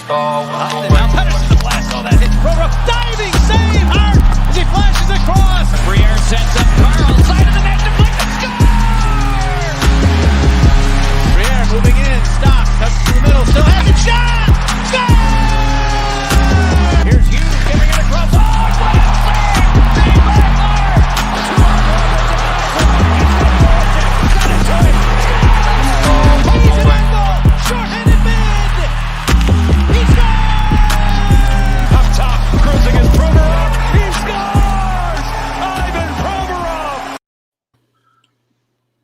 Now Pedersen's a blast. Oh, that hit Provo. Diving save. Hart as he flashes across. Briere sets up Carl. Side of the net. Deflected. Score! Briere moving in. Stops. Cuts to the middle. Still has it. Shot! Score! Here's Hughes giving it across. Oh, what a save! Save by Hart! Short-handed mid! He scores! Up top, cruising is Provorov. He scores! Ivan Provorov!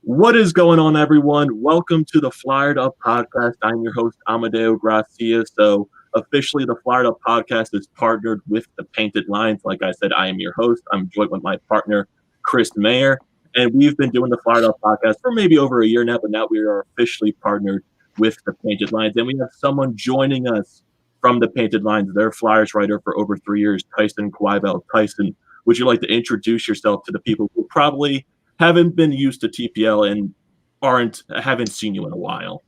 What is going on, everyone? Welcome to the Flyered Up Podcast. I'm your host, Amadeo Gracia. So officially, the Flyered Up Podcast is partnered with the Painted Lines. Like I said, I am your host. I'm joined with my partner, Chris Mayer. And we've been doing the Flyered Up Podcast for maybe over a year now, but now we are officially partnered with the Painted Lines. And we have someone joining us from the Painted Lines, their Flyers writer for over 3 years, Tyson Quibel. Tyson, would you like to introduce yourself to the people who probably haven't been used to TPL and haven't seen you in a while?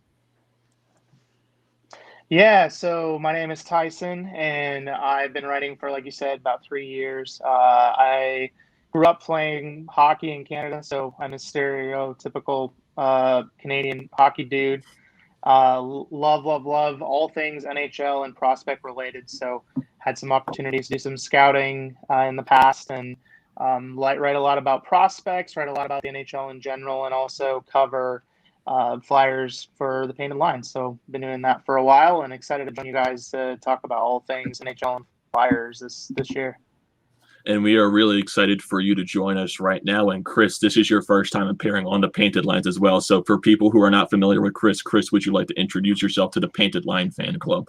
Yeah, so my name is Tyson, and I've been writing for, like you said, about 3 years. I grew up playing hockey in Canada, so I'm a stereotypical Canadian hockey dude. Love all things NHL and prospect related. So had some opportunities to do some scouting in the past, and write a lot about prospects, write a lot about the NHL in general, and also cover Flyers for the Painted Lines. So been doing that for a while, and excited to join you guys to talk about all things NHL and Flyers this year. And we are really excited for you to join us right now. And Chris, this is your first time appearing on the Painted Lines as well. So for people who are not familiar with Chris, would you like to introduce yourself to the Painted Line fan club?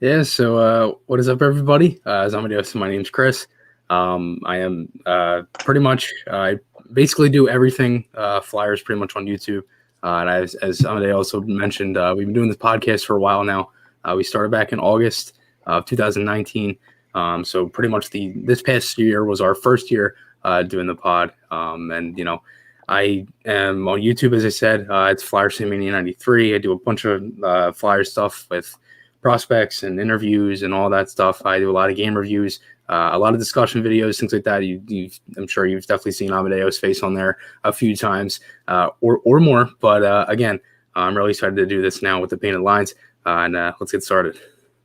Yeah, so what is up, everybody? As Amadeus, my name's Chris. I am pretty much, I basically do everything Flyers pretty much on YouTube. And as Amadeus also mentioned, we've been doing this podcast for a while now. We started back in August of 2019. So pretty much this past year was our first year doing the pod. And, you know, I am on YouTube, as I said. It's Flyers Mania 93. I do a bunch of Flyer stuff with prospects and interviews and all that stuff. I do a lot of game reviews, a lot of discussion videos, things like that. I'm sure you've definitely seen Amadeo's face on there a few times or more. But again, I'm really excited to do this now with the Painted Lines. And let's get started.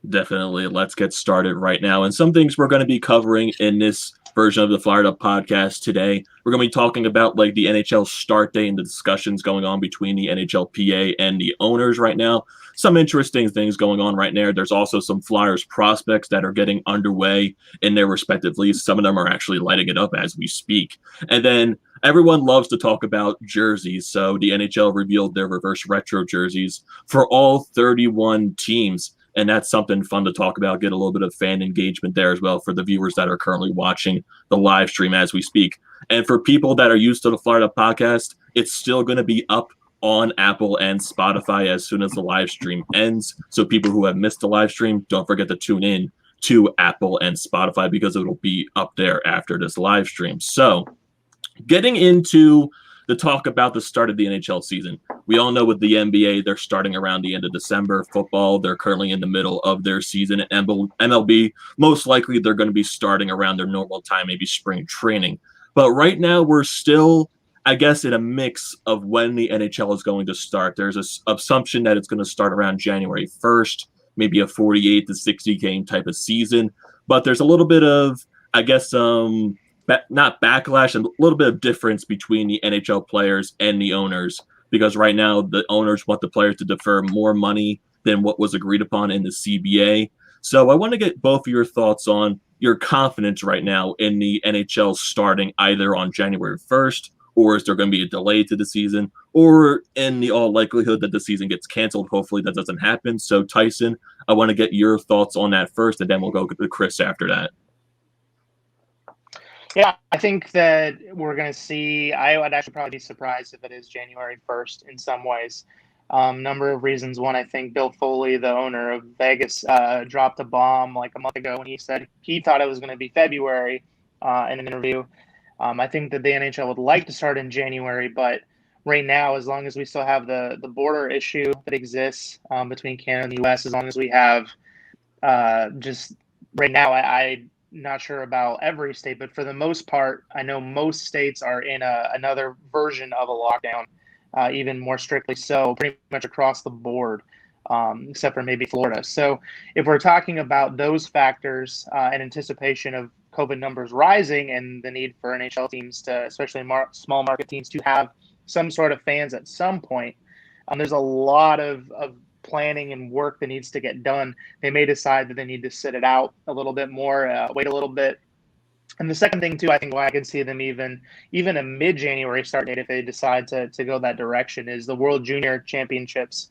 Definitely. Let's get started right now. And some things we're going to be covering in this version of the Flyered Up Podcast today. We're going to be talking about like the NHL start date and the discussions going on between the NHLPA and the owners right now. Some interesting things going on right now. There's also some Flyers prospects that are getting underway in their respective leagues. Some of them are actually lighting it up as we speak. And then everyone loves to talk about jerseys. So the NHL revealed their reverse retro jerseys for all 31 teams. And that's something fun to talk about, get a little bit of fan engagement there as well for the viewers that are currently watching the live stream as we speak. And for people that are used to the Flyered Up Podcast, it's still going to be up on Apple and Spotify as soon as the live stream ends. So people who have missed the live stream, don't forget to tune in to Apple and Spotify because it'll be up there after this live stream. So getting into the talk about the start of the NHL season. We all know with the NBA, they're starting around the end of December. Football, they're currently in the middle of their season. And MLB, most likely they're going to be starting around their normal time, maybe spring training. But right now, we're still, I guess, in a mix of when the NHL is going to start. There's an assumption that it's going to start around January 1st, maybe a 48 to 60 game type of season. But there's a little bit of, I guess, not backlash, and a little bit of difference between the NHL players and the owners, because right now the owners want the players to defer more money than what was agreed upon in the CBA. So I want to get both of your thoughts on your confidence right now in the NHL starting either on January 1st, or is there going to be a delay to the season, or in the all likelihood that the season gets canceled. Hopefully that doesn't happen. So Tyson, I want to get your thoughts on that first, and then we'll go to Chris after that. Yeah, I think that we're going to see, I would actually probably be surprised if it is January 1st in some ways. Number of reasons. One, I think Bill Foley, the owner of Vegas, dropped a bomb like a month ago when he said he thought it was going to be February in an interview. I think that the NHL would like to start in January, but right now, as long as we still have the border issue that exists between Canada and the U.S., as long as we have Just right now, I'm not sure about every state, but for the most part, I know most states are in another version of a lockdown, even more strictly so, pretty much across the board, except for maybe Florida. So if we're talking about those factors in anticipation of COVID numbers rising and the need for NHL teams to, especially small market teams, to have some sort of fans at some point, there's a lot of planning and work that needs to get done. They may decide that they need to sit it out a little bit more, wait a little bit. And the second thing too, I think why I can see them even a mid-January start date if they decide to go that direction is the World Junior Championships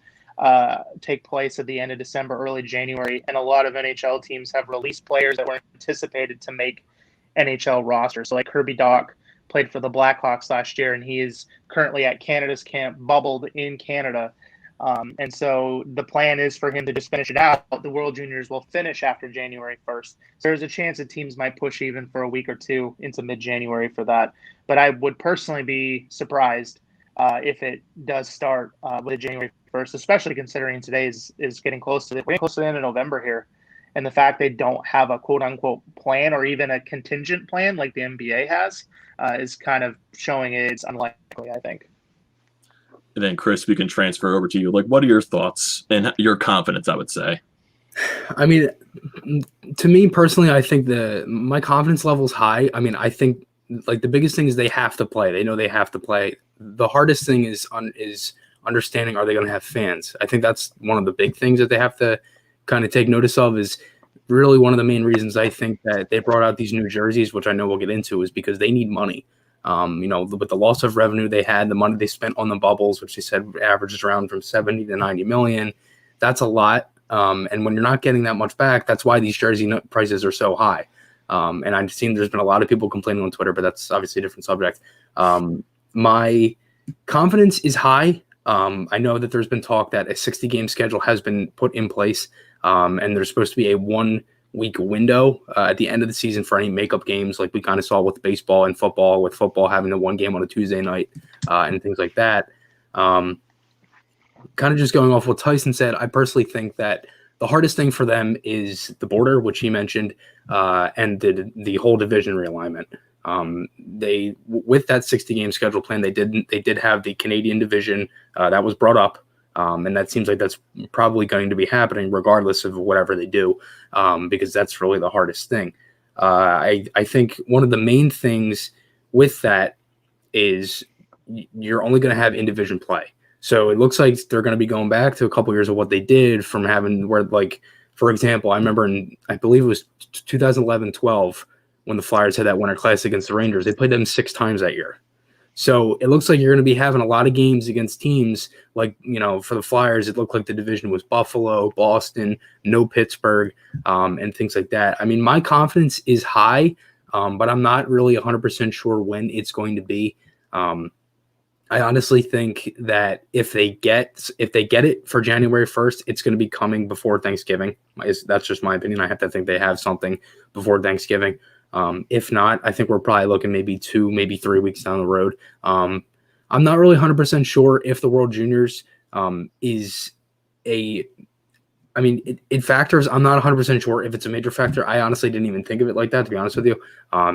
take place at the end of December, early January, and a lot of NHL teams have released players that were anticipated to make NHL rosters. So like Kirby Dach played for the Blackhawks last year, and he is currently at Canada's camp, bubbled in Canada. And so the plan is for him to just finish it out. The World Juniors will finish after January 1st. So there's a chance that teams might push even for a week or two into mid-January for that. But I would personally be surprised if it does start with January 1st, especially considering today is getting close to the end of November here. And the fact they don't have a quote-unquote plan or even a contingent plan like the NBA has is kind of showing it's unlikely, I think. And then, Chris, we can transfer over to you. Like, what are your thoughts and your confidence, I would say? I mean, to me personally, I think my confidence level is high. I mean, I think like the biggest thing is they have to play. They know they have to play. The hardest thing is understanding, are they going to have fans? I think that's one of the big things that they have to kind of take notice of. Is really one of the main reasons I think that they brought out these new jerseys, which I know we'll get into, is because they need money. With the loss of revenue they had, the money they spent on the bubbles, which they said averages around from 70 to 90 million, that's a lot. And when you're not getting that much back, that's why these jersey prices are so high. And I've seen there's been a lot of people complaining on Twitter, but that's obviously a different subject. My confidence is high. I know that there's been talk that a 60-game schedule has been put in place, and there's supposed to be a 1-week window at the end of the season for any makeup games, like we kind of saw with baseball and football, with football having the one game on a Tuesday night and things like that. Kind of just going off what Tyson said, I personally think that the hardest thing for them is the border, which he mentioned, and the whole division realignment. They, with that 60-game schedule plan, they did have the Canadian division that was brought up. And that seems like that's probably going to be happening regardless of whatever they do, because that's really the hardest thing. I think one of the main things with that is you're only going to have in-division play. So it looks like they're going to be going back to a couple years of what they did from having where, like, for example, I remember I believe it was 2011-12 when the Flyers had that Winter Classic against the Rangers. They played them 6 times that year. So it looks like you're going to be having a lot of games against teams like, for the Flyers, it looked like the division was Buffalo, Boston, no Pittsburgh, and things like that. I mean, my confidence is high, but I'm not really 100% sure when it's going to be. I honestly think that if they get it for January 1st, it's going to be coming before Thanksgiving. That's just my opinion. I have to think they have something before Thanksgiving. If not, I think we're probably looking maybe 2, maybe 3 weeks down the road. I'm not really 100% sure if the World Juniors it factors. I'm not 100% sure if it's a major factor. I honestly didn't even think of it like that, to be honest with you,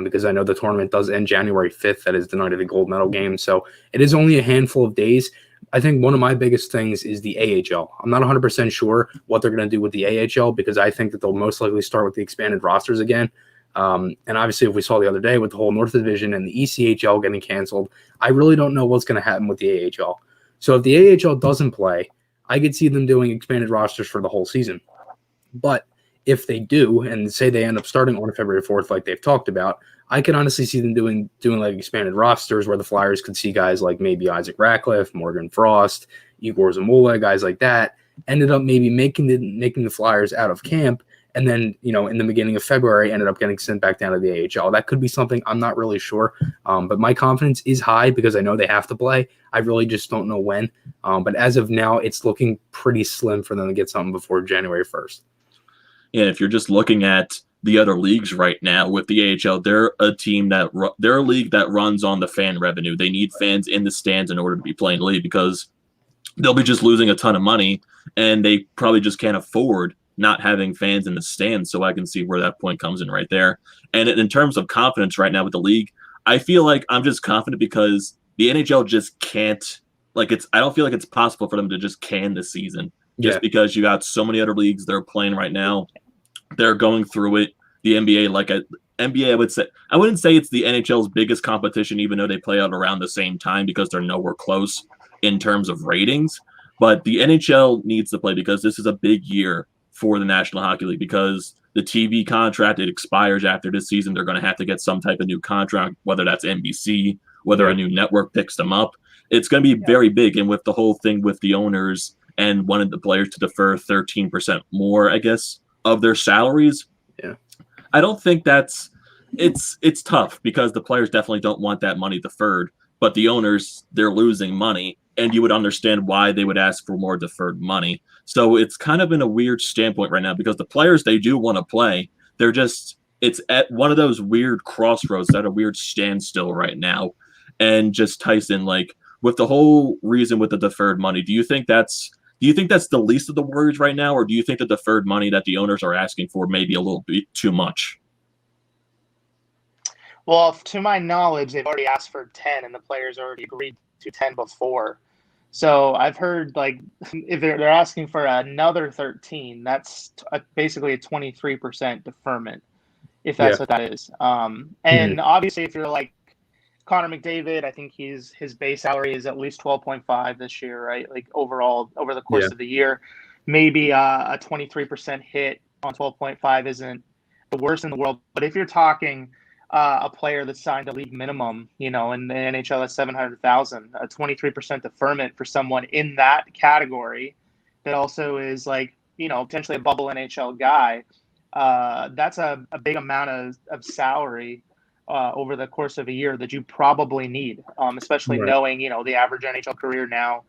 because I know the tournament does end January 5th. That is the night of the gold medal game. So it is only a handful of days. I think one of my biggest things is the AHL. I'm not 100% sure what they're going to do with the AHL, because I think that they'll most likely start with the expanded rosters again. And obviously, if we saw the other day with the whole North Division and the ECHL getting canceled, I really don't know what's going to happen with the AHL. So if the AHL doesn't play, I could see them doing expanded rosters for the whole season. But if they do, and say they end up starting on February 4th, like they've talked about, I could honestly see them doing like expanded rosters where the Flyers could see guys like maybe Isaac Ratcliffe, Morgan Frost, Igor Zamula, guys like that, ended up maybe making the Flyers out of camp. And then, in the beginning of February, ended up getting sent back down to the AHL. That could be something. I'm not really sure. But my confidence is high because I know they have to play. I really just don't know when. But as of now, it's looking pretty slim for them to get something before January 1st. Yeah, if you're just looking at the other leagues right now with the AHL, they're a league that runs on the fan revenue. They need fans in the stands in order to be playing the league because they'll be just losing a ton of money, and they probably just can't afford not having fans in the stands. So I can see where that point comes in right there. And in terms of confidence right now with the league, I feel like I'm just confident because the NHL just can't, I don't feel like it's possible for them to just can the season just because you got so many other leagues that are playing right now. They're going through it. The NBA, NBA, I wouldn't say it's the NHL's biggest competition, even though they play out around the same time because they're nowhere close in terms of ratings. But the NHL needs to play because this is a big year for the National Hockey League because the TV contract, it expires after this season. They're going to have to get some type of new contract, whether that's NBC, whether a new network picks them up. It's going to be very big. And with the whole thing with the owners and wanted the players to defer 13% more, I guess, of their salaries. Yeah. I don't think it's tough because the players definitely don't want that money deferred, but the owners, they're losing money, and you would understand why they would ask for more deferred money. So it's kind of in a weird standpoint right now because the players, they do want to play. It's at one of those weird crossroads, at a weird standstill right now. And just Tyson, with the whole reason with the deferred money, do you think that's the least of the worries right now, or do you think the deferred money that the owners are asking for may be a little bit too much? Well, to my knowledge, they've already asked for 10, and the players already agreed to 10 before. So I've heard if they're asking for another 13, that's basically a 23% deferment, if that's what that is. And obviously, if you're like Connor McDavid, I think his base salary is at least 12.5 this year, right? Overall, over the course of the year, maybe a 23% hit on 12.5 isn't the worst in the world. But if you're talking a player that signed a league minimum, in the NHL at $700,000, a 23% deferment for someone in that category that also is potentially a bubble NHL guy, that's a big amount of salary over the course of a year that you probably need, especially knowing, the average NHL career now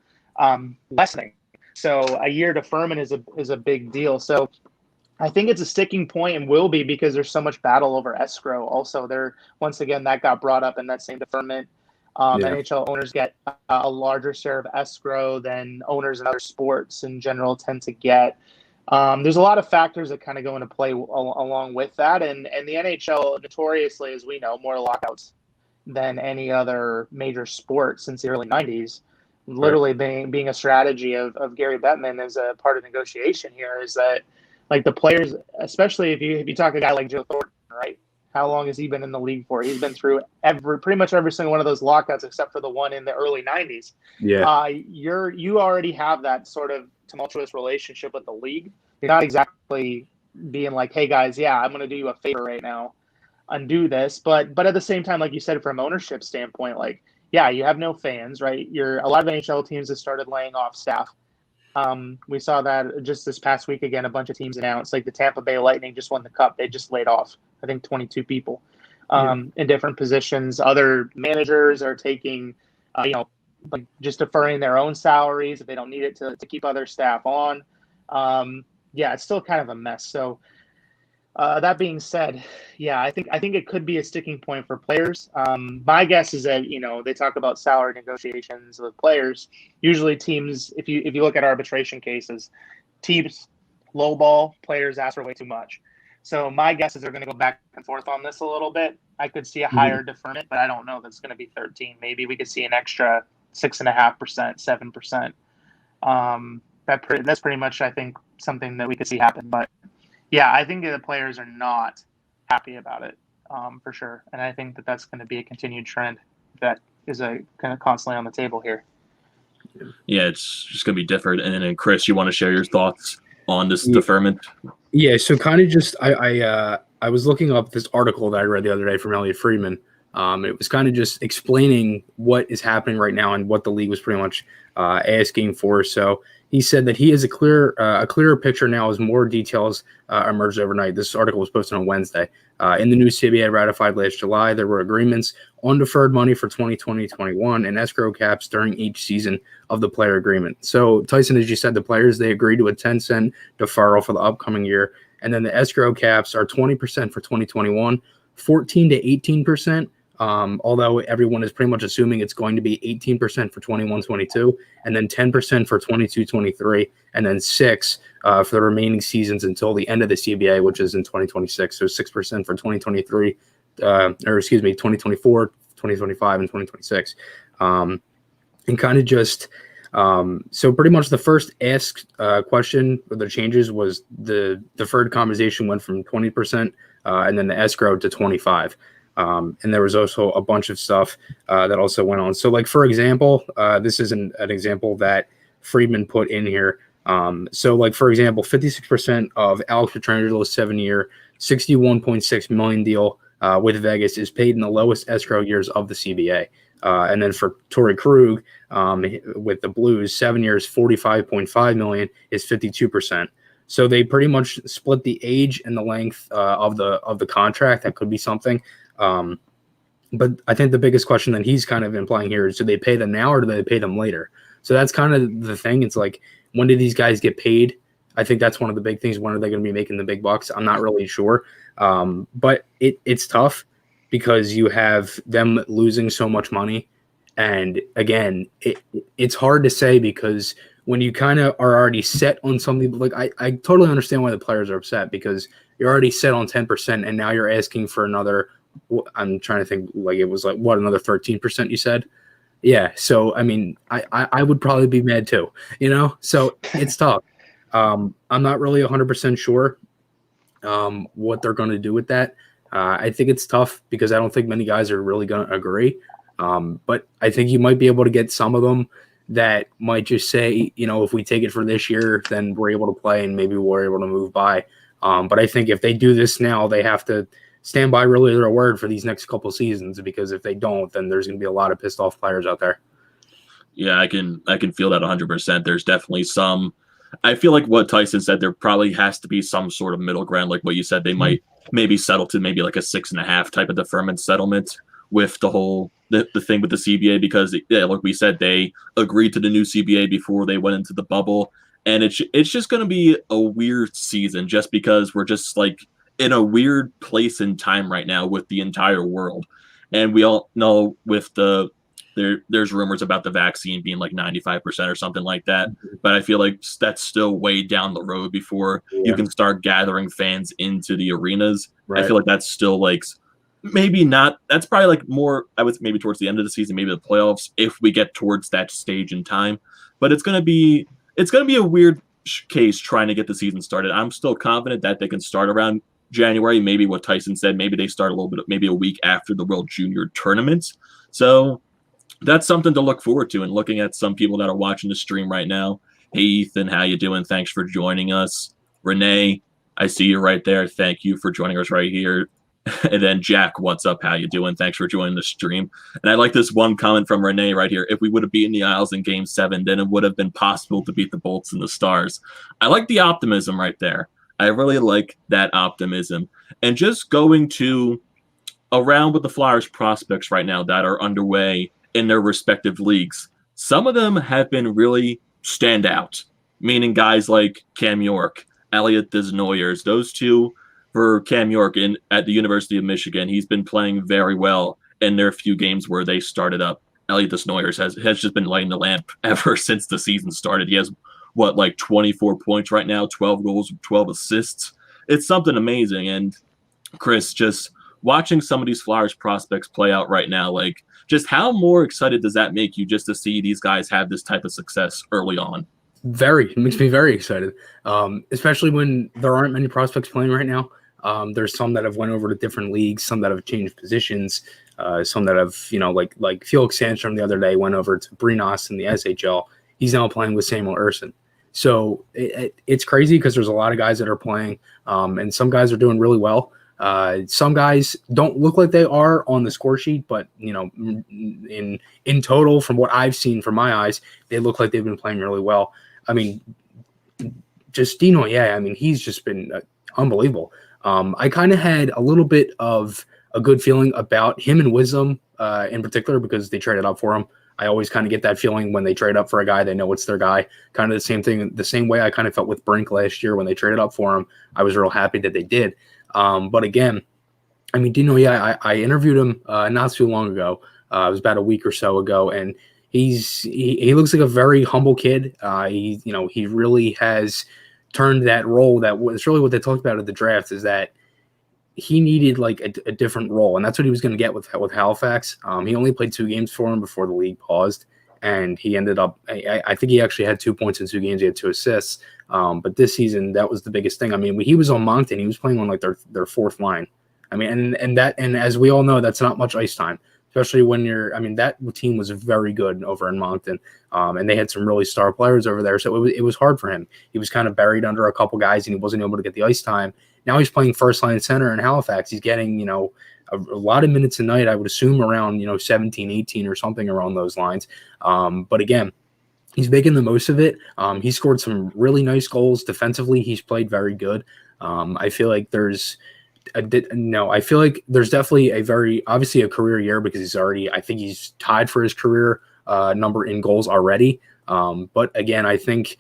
lessening. So a year deferment is a big deal. So I think it's a sticking point and will be because there's so much battle over escrow. Also, once again, that got brought up in that same deferment. NHL owners get a larger share of escrow than owners in other sports in general tend to get. There's a lot of factors that kind of go into play along with that. And the NHL, notoriously, as we know, more lockouts than any other major sport since the early 90s. Literally being a strategy of Gary Bettman as a part of negotiation here is that the players, especially if you talk to a guy like Joe Thornton, right? How long has he been in the league for? He's been through pretty much every single one of those lockouts except for the one in the early 90s. Yeah. You already have that sort of tumultuous relationship with the league. You're not exactly being like, hey guys, I'm going to do you a favor right now, undo this. But at the same time, like you said, from ownership standpoint, you have no fans, right? A lot of NHL teams have started laying off staff. We saw that just this past week again. A bunch of teams announced, the Tampa Bay Lightning just won the Cup. They just laid off, I think, 22 people in different positions. Other managers are taking, just deferring their own salaries if they don't need it to keep other staff on. It's still kind of a mess. So that being said, I think it could be a sticking point for players. My guess is that they talk about salary negotiations with players. Usually, teams, if you look at arbitration cases, teams lowball, players ask for way too much. So my guess is they're going to go back and forth on this a little bit. I could see a higher deferment, but I don't know that's going to be 13. Maybe we could see an extra 6.5%, 7%. That's pretty much, I think, something that we could see happen. But I think the players are not happy about it, for sure. And I think that's going to be a continued trend that is kind of constantly on the table here. Yeah, it's just going to be different. And then, Chris, you want to share your thoughts on this deferment? Yeah, so kind of just I was looking up this article that I read the other day from Elliot Friedman. It was kind of just explaining what is happening right now and what the league was pretty much asking for. So he said that he has a clearer picture now as more details emerged overnight. This article was posted on Wednesday. In the new CBA ratified last July, there were agreements on deferred money for 2020-21 and escrow caps during each season of the player agreement. So, Tyson, as you said, the players, they agreed to a 10-cent deferral for the upcoming year. And then the escrow caps are 20% for 2021, 14 to 18%. Although everyone is pretty much assuming it's going to be 18% for 21-22, and then 10% for 22-23, and then 6 for the remaining seasons until the end of the CBA, which is in 2026. So 6% for 2023, 2024, 2025, and 2026. And kind of just so pretty much the first asked question for the changes was the deferred compensation went from 20% and then the escrow to 25%. And there was also a bunch of stuff that also went on. So, like, for example, this is an example that Friedman put in here. So, like, for example, 56% of Alex Petrangelo's 7-year, $61.6 million deal with Vegas is paid in the lowest escrow years of the CBA. And then for Torrey Krug with the Blues, 7 years, $45.5 million is 52%. So they pretty much split the age and the length of the contract. That could be something. But I think the biggest question that he's kind of implying here is, do they pay them now or do they pay them later? So that's kind of the thing. It's like, when do these guys get paid? I think that's one of the big things. When are they going to be making the big bucks? I'm not really sure. But it's tough because you have them losing so much money. And again, it's hard to say because when you kind of are already set on something, like I totally understand why the players are upset because you're already set on 10% and now you're asking for another. I'm trying to think, like, it was like what, another 13% you said? Yeah. So, I mean, I would probably be mad too, so it's tough. I'm not really 100% sure what they're going to do with that. I think it's tough because I don't think many guys are really going to agree. But I think you might be able to get some of them that might just say, if we take it for this year, then we're able to play and maybe we're able to move by. But I think if they do this now, they have to stand by really their word for these next couple seasons, because if they don't, then there's going to be a lot of pissed off players out there. Yeah, I can feel that 100%. There's definitely some. I feel like what Tyson said, there probably has to be some sort of middle ground, like what you said. They might maybe settle to maybe like a 6.5 type of deferment settlement with the whole the thing with the CBA, because like we said, they agreed to the new CBA before they went into the bubble, and it's just going to be a weird season just because we're just like in a weird place in time right now with the entire world. And we all know with there's rumors about the vaccine being like 95% or something like that. But I feel like that's still way down the road before you can start gathering fans into the arenas. Right. I feel like that's still like maybe not. That's probably like more, I would maybe towards the end of the season, maybe the playoffs, if we get towards that stage in time. But it's going to be a weird case trying to get the season started. I'm still confident that they can start around January, maybe what Tyson said, maybe they start a little bit, maybe a week after the World Junior tournaments. So that's something to look forward to. And looking at some people that are watching the stream right now. Hey, Ethan, how you doing? Thanks for joining us. Renee, I see you right there. Thank you for joining us right here. And then Jack, what's up? How you doing? Thanks for joining the stream. And I like this one comment from Renee right here. If we would have beaten the Isles in Game 7, then it would have been possible to beat the Bolts and the Stars. I like the optimism right there. I really like that optimism. And just going to around with the Flyers prospects right now that are underway in their respective leagues, some of them have been really stand out, meaning guys like Cam York, Elliot Desnoyers. Those two, for Cam York at the University of Michigan, he's been playing very well in their few games where they started up. Elliot Desnoyers has just been lighting the lamp ever since the season started. He has, 24 points right now, 12 goals, 12 assists. It's something amazing. And Chris, just watching some of these Flyers prospects play out right now, like, just how more excited does that make you just to see these guys have this type of success early on? It makes me very excited, especially when there aren't many prospects playing right now. There's some that have went over to different leagues, some that have changed positions, some that have, like Felix Sandstrom the other day went over to Brinos in the SHL. He's now playing with Samuel Urson. So it's crazy because there's a lot of guys that are playing, and some guys are doing really well. Some guys don't look like they are on the score sheet, but in total, from what I've seen from my eyes, they look like they've been playing really well. I mean, just Dino, he's just been unbelievable. I kind of had a little bit of a good feeling about him and Wisdom in particular because they traded up for him. I always kind of get that feeling when they trade up for a guy, they know it's their guy. Kind of the same thing, the same way I kind of felt with Brink last year when they traded up for him. I was real happy that they did. But again, Dino, I interviewed him not too long ago. It was about a week or so ago, and he looks like a very humble kid. He really has turned that role that was really what they talked about at the draft, is that he needed like a different role, and that's what he was going to get with Halifax. He only played 2 games for him before the league paused, and he ended up. I think he actually had 2 points in 2 games. He had 2 assists. But this season, that was the biggest thing. I mean, when he was on Moncton, he was playing on like their 4th line. I mean, and as we all know, that's not much ice time, especially when you're. I mean, that team was very good over in Moncton, and they had some really star players over there. So it was hard for him. He was kind of buried under a couple guys, and he wasn't able to get the ice time. Now he's playing first line center in Halifax. He's getting, a lot of minutes a night, I would assume around, 17, 18 or something around those lines. But again, he's making the most of it. He scored some really nice goals. Defensively, he's played very good. I feel like there's definitely obviously a career year, because I think he's tied for his career number in goals already. But again, I think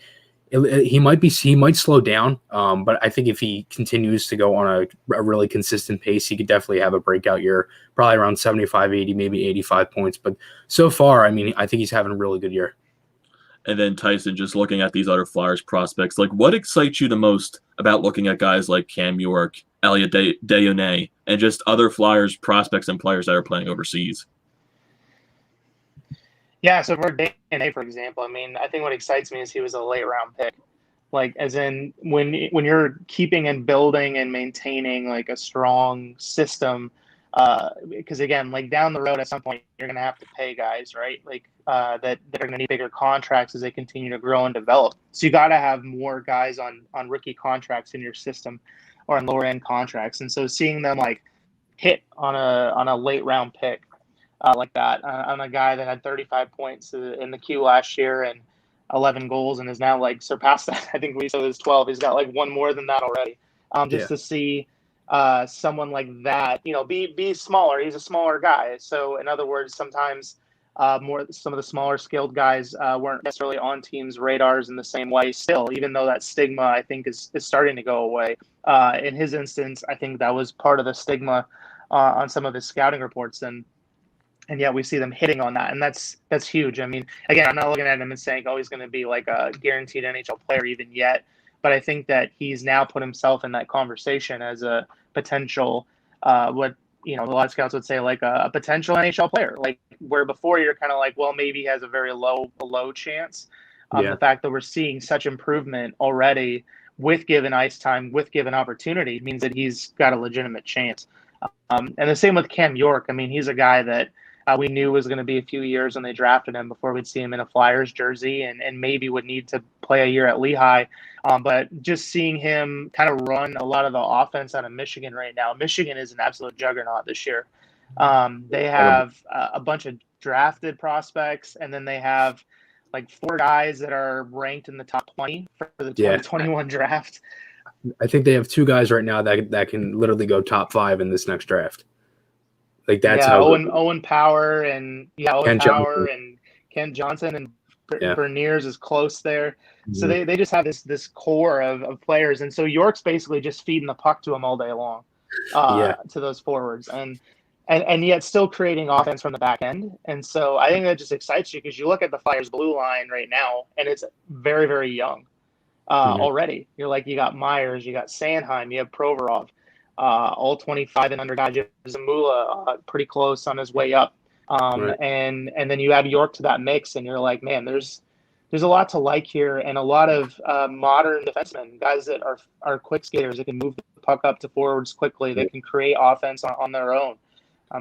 he might slow down, but I think if he continues to go on a really consistent pace, he could definitely have a breakout year, probably around 75, 80, maybe 85 points. But so far, I mean, I think he's having a really good year. And then Tyson, just looking at these other Flyers prospects, like what excites you the most about looking at guys like Cam York, Elliot Deionay, and just other Flyers prospects and players that are playing overseas? Yeah, so for DNA, for example, I mean, I think what excites me is he was a late round pick. Like, as in when you're keeping and building and maintaining like a strong system, because again, like down the road at some point you're gonna have to pay guys, right? Like that are gonna need bigger contracts as they continue to grow and develop. So you got to have more guys on rookie contracts in your system or on lower end contracts. And so seeing them like hit on a late round pick. Like that. I'm a guy that had 35 points in the queue last year and 11 goals and is now like surpassed that. I think we saw his 12. He's got like one more than that already. To see someone like that, be smaller. He's a smaller guy. So in other words, sometimes some of the smaller skilled guys weren't necessarily on teams' radars in the same way still, even though that stigma I think is starting to go away. In his instance, I think that was part of the stigma on some of his scouting reports. And yet we see them hitting on that. And that's huge. I mean, again, I'm not looking at him and saying, oh, he's going to be like a guaranteed NHL player even yet. But I think that he's now put himself in that conversation as a potential, what, a lot of scouts would say, like a potential NHL player, like where before you're kind of like, well, maybe he has a very low chance. The fact that we're seeing such improvement already with given ice time, with given opportunity means that he's got a legitimate chance. And the same with Cam York. I mean, he's a guy that, we knew was going to be a few years when they drafted him before we'd see him in a Flyers jersey and maybe would need to play a year at Lehigh. But just seeing him kind of run a lot of the offense out of Michigan right now. Michigan is an absolute juggernaut this year. They have a bunch of drafted prospects, and then they have like 4 guys that are ranked in the top 20 for the 2021 draft. I think they have 2 guys right now that can literally go top 5 in this next draft. Like that's how Owen Power and Ken Johnson and Berniers is close there. Mm-hmm. So they just have this core of players, and so York's basically just feeding the puck to them all day long, to those forwards, and yet still creating offense from the back end. And so I think that just excites you because you look at the Flyers blue line right now, and it's very, very young already. You're like, you got Myers, you got Sanheim, you have Provorov. All 25 and under guys. Zamula pretty close on his way up, and then you add York to that mix, and you're like, man, there's a lot to like here, and a lot of modern defensemen, guys that are quick skaters that can move the puck up to forwards quickly, that can create offense on their own.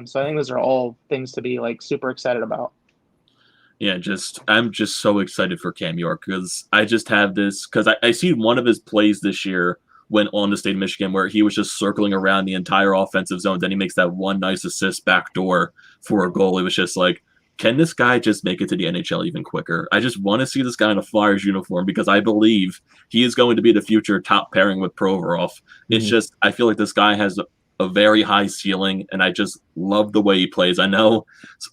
So I think those are all things to be like super excited about. Yeah, I'm just so excited for Cam York because I just have this because I see one of his plays this year went on the state of Michigan where he was just circling around the entire offensive zone. Then he makes that one nice assist backdoor for a goal. It was just like, can this guy just make it to the NHL even quicker? I just want to see this guy in a Flyers uniform because I believe he is going to be the future top pairing with Provorov. It's just, I feel like this guy has a very high ceiling, and I just love the way he plays. I know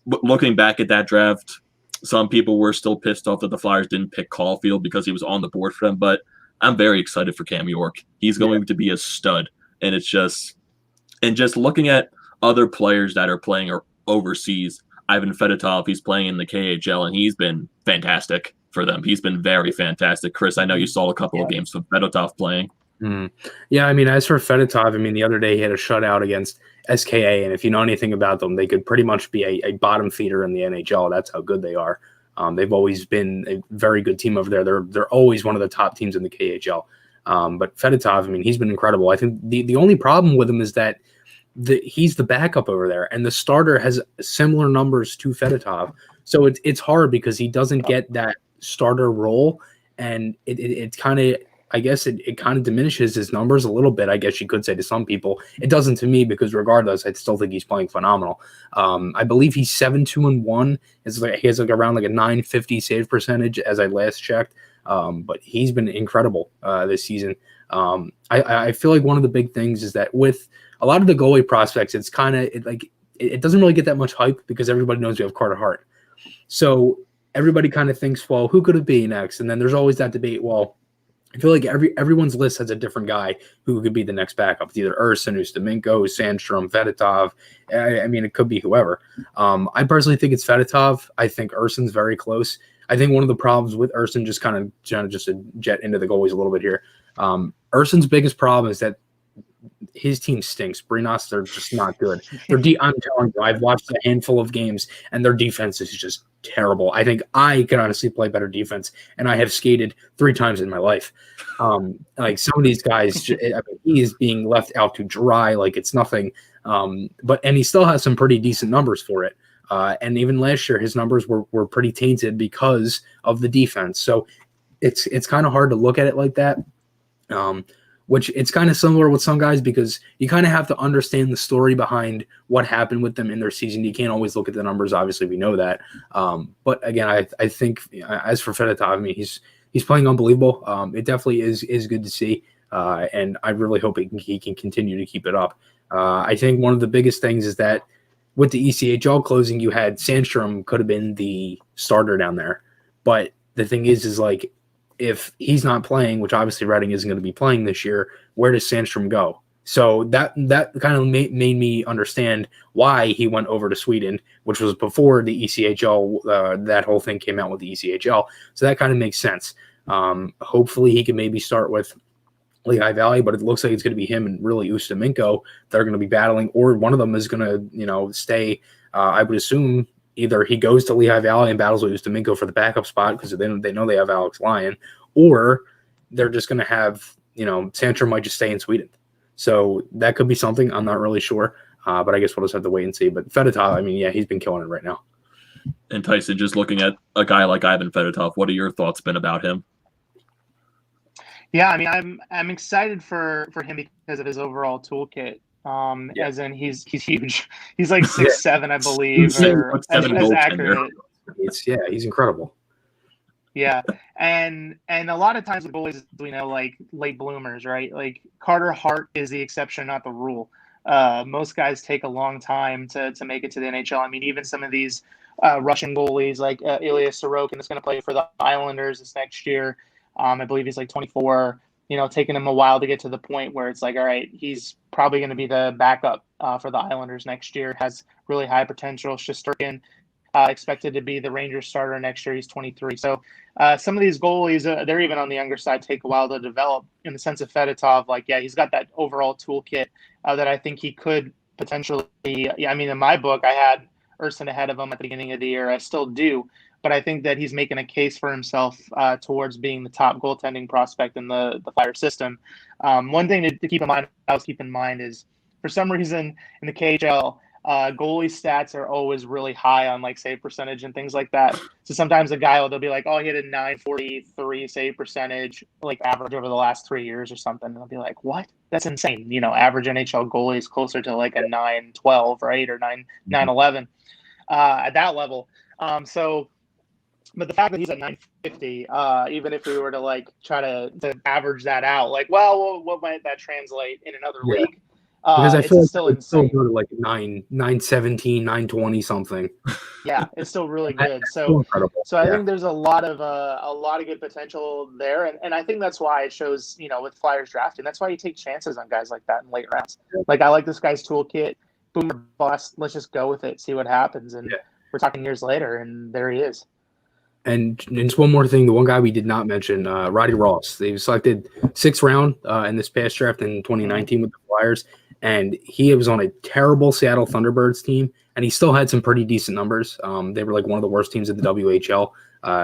looking back at that draft, some people were still pissed off that the Flyers didn't pick Caulfield because he was on the board for them, but I'm very excited for Cam York. He's going to be a stud. And it's just looking at other players that are playing overseas, Ivan Fedotov, he's playing in the KHL, and he's been fantastic. for them. He's been very fantastic. Chris, I know you saw a couple of games of Fedotov playing. Yeah, I mean, as for Fedotov, I mean, the other day he had a shutout against SKA, and if you know anything about them, they could pretty much be a bottom feeder in the NHL. That's how good they are. They've always been a very good team over there. They're always one of the top teams in the KHL. But Fedotov, I mean, he's been incredible. I think the only problem with him is that he's the backup over there, and the starter has similar numbers to Fedotov. So it's hard because he doesn't get that starter role, and it kind of, I guess it kind of diminishes his numbers a little bit, I guess you could say, to some people. It doesn't to me, because regardless, I still think he's playing phenomenal. I believe he's 7-2-1. He has like around like a 950 save percentage as I last checked. But he's been incredible this season. I feel like one of the big things is that with a lot of the goalie prospects, it's kind of it doesn't really get that much hype because everybody knows we have Carter Hart. So everybody kind of thinks, well, who could it be next? And then there's always that debate. Well, I feel like everyone's list has a different guy who could be the next backup. It's either Urson, Ustimenko, Sandstrom, Fedotov. I mean, it could be whoever. I personally think it's Fedotov. I think Urson's very close. I think one of the problems with Urson, just to jet into the goalies a little bit here, Urson's biggest problem is that his team stinks. Brinas, they're just not good. I'm telling you, I've watched a handful of games, and their defense is just terrible. I think I can honestly play better defense, and I have skated 3 times in my life. Like some of these guys, he is being left out to dry like it's nothing. And he still has some pretty decent numbers for it. And even last year, his numbers were pretty tainted because of the defense. So it's kind of hard to look at it like that. Which it's kind of similar with some guys because you kind of have to understand the story behind what happened with them in their season. You can't always look at the numbers. Obviously, we know that. But again, I think as for Fedotov, I mean, he's playing unbelievable. It definitely is good to see. And I really hope he can continue to keep it up. I think one of the biggest things is that with the ECHL closing, you had Sandstrom could have been the starter down there. But the thing is like, if he's not playing, which obviously Reading isn't going to be playing this year, where does Sandstrom go? So that kind of made me understand why he went over to Sweden, which was before the ECHL, that whole thing came out with the ECHL. So that kind of makes sense. Hopefully he can maybe start with Lehigh Valley, but it looks like it's going to be him and really Ustimenko that are going to be battling, or one of them is going to, stay. I would assume either he goes to Lehigh Valley and battles with Ustimenko for the backup spot because they know they have Alex Lyon, or they're just going to have, Sandstrom might just stay in Sweden. So that could be something. I'm not really sure, but I guess we'll just have to wait and see. But Fedotov, I mean, yeah, he's been killing it right now. And Tyson, just looking at a guy like Ivan Fedotov, what are your thoughts been about him? Yeah, I mean, I'm excited for him because of his overall toolkit. As in he's huge. He's like 6'7", I believe, or as accurate. He's incredible. Yeah, and a lot of times with goalies, like late bloomers, right? Like Carter Hart is the exception, not the rule. Most guys take a long time to make it to the NHL. I mean, even some of these Russian goalies, like Ilya Sorokin, is going to play for the Islanders this next year. I believe he's like 24. Taking him a while to get to the point where it's like, all right, he's probably going to be the backup for the Islanders next year. Has really high potential. Shesterkin expected to be the Rangers starter next year. He's 23. So some of these goalies, they're even on the younger side, take a while to develop. In the sense of Fedotov, he's got that overall toolkit that I think he could potentially. I mean, in my book, I had Urson ahead of him at the beginning of the year. I still do. But I think that he's making a case for himself towards being the top goaltending prospect in the Flyer system. One thing to keep in mind is, for some reason in the KHL, goalie stats are always really high on save percentage and things like that. So sometimes a guy they'll be like, oh, he had a 943 save percentage average over the last 3 years or something. And they'll be like, what? That's insane. Average NHL goalie is closer to a 912, right, or 911 at that level. But the fact that he's at 950, even if we were to try to average that out, what might that translate in another league? Because I feel still it's still good at 917, 920 something. Yeah, it's still really good. So I think there's a lot of good potential there, and I think that's why it shows, with Flyers drafting. That's why you take chances on guys like that in late rounds. I like this guy's toolkit. Boom or bust. Let's just go with it, see what happens, and we're talking years later, and there he is. And just one more thing, the one guy we did not mention, Roddy Ross. They selected 6th round in this past draft in 2019 with the Flyers, and he was on a terrible Seattle Thunderbirds team, and he still had some pretty decent numbers. They were like one of the worst teams in the WHL.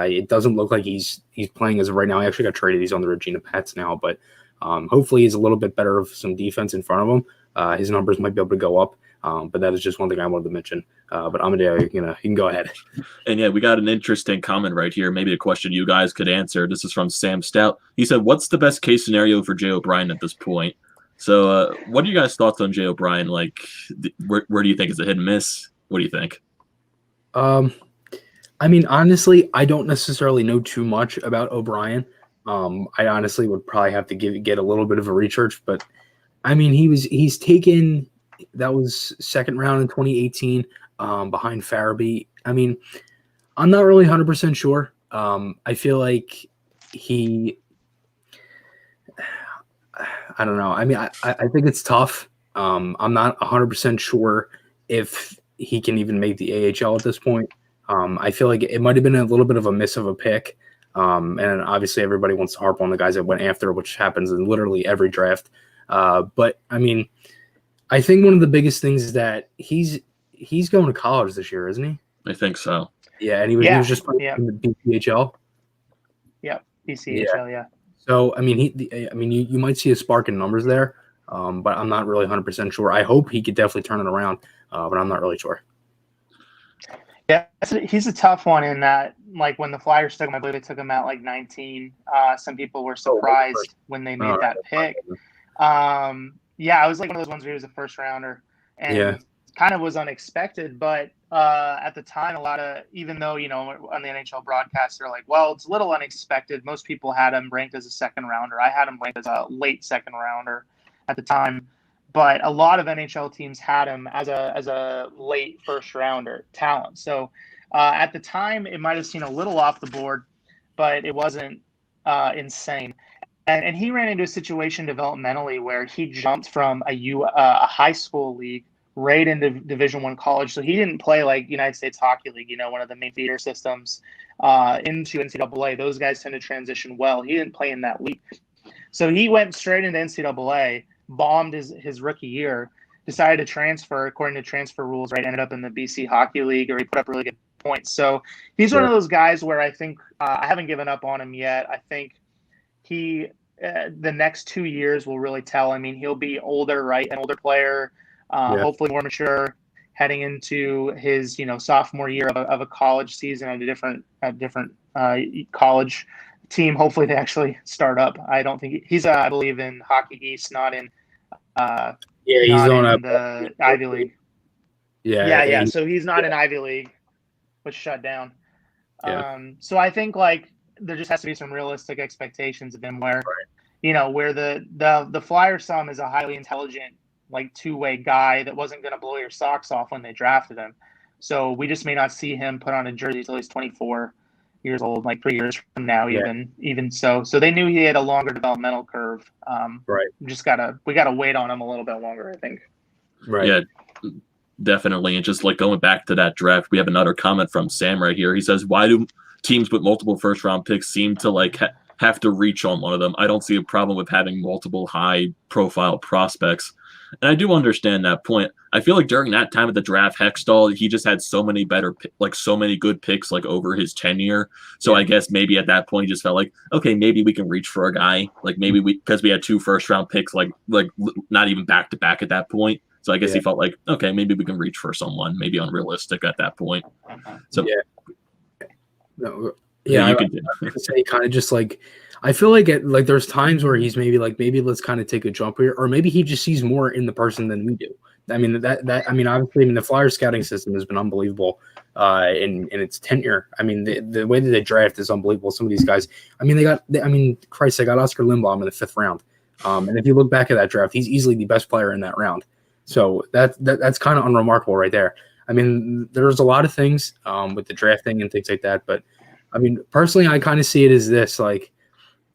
It doesn't look like he's playing as of right now. He actually got traded. He's on the Regina Pats now, but hopefully he's a little bit better of some defense in front of him. His numbers might be able to go up. But that is just one thing I wanted to mention. But Amadeo, you can go ahead. And yeah, we got an interesting comment right here. Maybe a question you guys could answer. This is from Sam Stout. He said, "What's the best case scenario for Jay O'Brien at this point?" So, what are you guys' thoughts on Jay O'Brien? Like, where do you think is a hit and miss? What do you think? I mean, honestly, I don't necessarily know too much about O'Brien. I honestly would probably have to get a little bit of a research, but I mean, he's taken. That was 2nd round in 2018 behind Farabee. I mean, I'm not really 100% sure. I feel like I don't know. I mean, I think it's tough. I'm not 100% sure if he can even make the AHL at this point. I feel like it might have been a little bit of a miss of a pick. And obviously everybody wants to harp on the guys that went after, which happens in literally every draft. But I mean, I think one of the biggest things is that he's going to college this year, isn't he? I think so. Yeah, and he was just playing in the BCHL. Yeah, BCHL, yeah. So I mean, you might see a spark in numbers there, but I'm not really 100% sure. I hope he could definitely turn it around, but I'm not really sure. Yeah, he's a tough one in that, like, when the Flyers took him, I believe they took him at like 19. Some people were surprised when they made that pick. Yeah, it was like one of those ones where he was a first rounder, and kind of was unexpected. But at the time, even though, on the NHL broadcast, they're like, well, it's a little unexpected. Most people had him ranked as a 2nd rounder. I had him ranked as a late 2nd rounder at the time. But a lot of NHL teams had him as a late 1st rounder talent. So at the time, it might have seemed a little off the board, but it wasn't insane. And he ran into a situation developmentally where he jumped from a high school league right into Division I college. So he didn't play like United States Hockey League, one of the main feeder systems, into NCAA. Those guys tend to transition well. He didn't play in that league. So he went straight into NCAA, bombed his rookie year, decided to transfer according to transfer rules, right? Ended up in the BC Hockey League, or he put up really good points. So he's one of those guys where I think I haven't given up on him yet. I think the next 2 years will really tell. I mean, he'll be older, right? An older player, hopefully more mature, heading into his sophomore year of a college season at a different college team. Hopefully they actually start up. I don't think he's I believe in Hockey East, not in he's on the Ivy League. Yeah. So he's not in Ivy League, which shut down. So I think like there just has to be some realistic expectations of him where, where the Flyers saw him as a highly intelligent, like, two-way guy that wasn't going to blow your socks off when they drafted him. So we just may not see him put on a jersey until he's 24 years old, like 3 years from now, even so. So they knew he had a longer developmental curve. Right. We gotta wait on him a little bit longer, I think. Right. Yeah, definitely. And just like going back to that draft, we have another comment from Sam right here. He says, "Why do teams with multiple 1st-round picks seem to like have to reach on one of them? I don't see a problem with having multiple high-profile prospects." And I do understand that point. I feel like during that time of the draft, Hextall, he just had so many so many good picks like over his tenure. So I guess maybe at that point he just felt like, okay, maybe we can reach for a guy. Like maybe because we had 2 1st-round picks, like not even back to back at that point. So I guess he felt like, okay, maybe we can reach for someone, maybe unrealistic at that point. So I say kind of just like, I feel like there's times where he's maybe let's kind of take a jump here, or maybe he just sees more in the person than we do. I mean obviously the Flyers scouting system has been unbelievable in its tenure. I mean the way that they draft is unbelievable. Some of these guys, they got Oscar Lindblom in the 5th round, and if you look back at that draft, he's easily the best player in that round. So that's kind of unremarkable right there. I mean, there's a lot of things with the drafting and things like that, but I mean, personally, I kind of see it as this: like,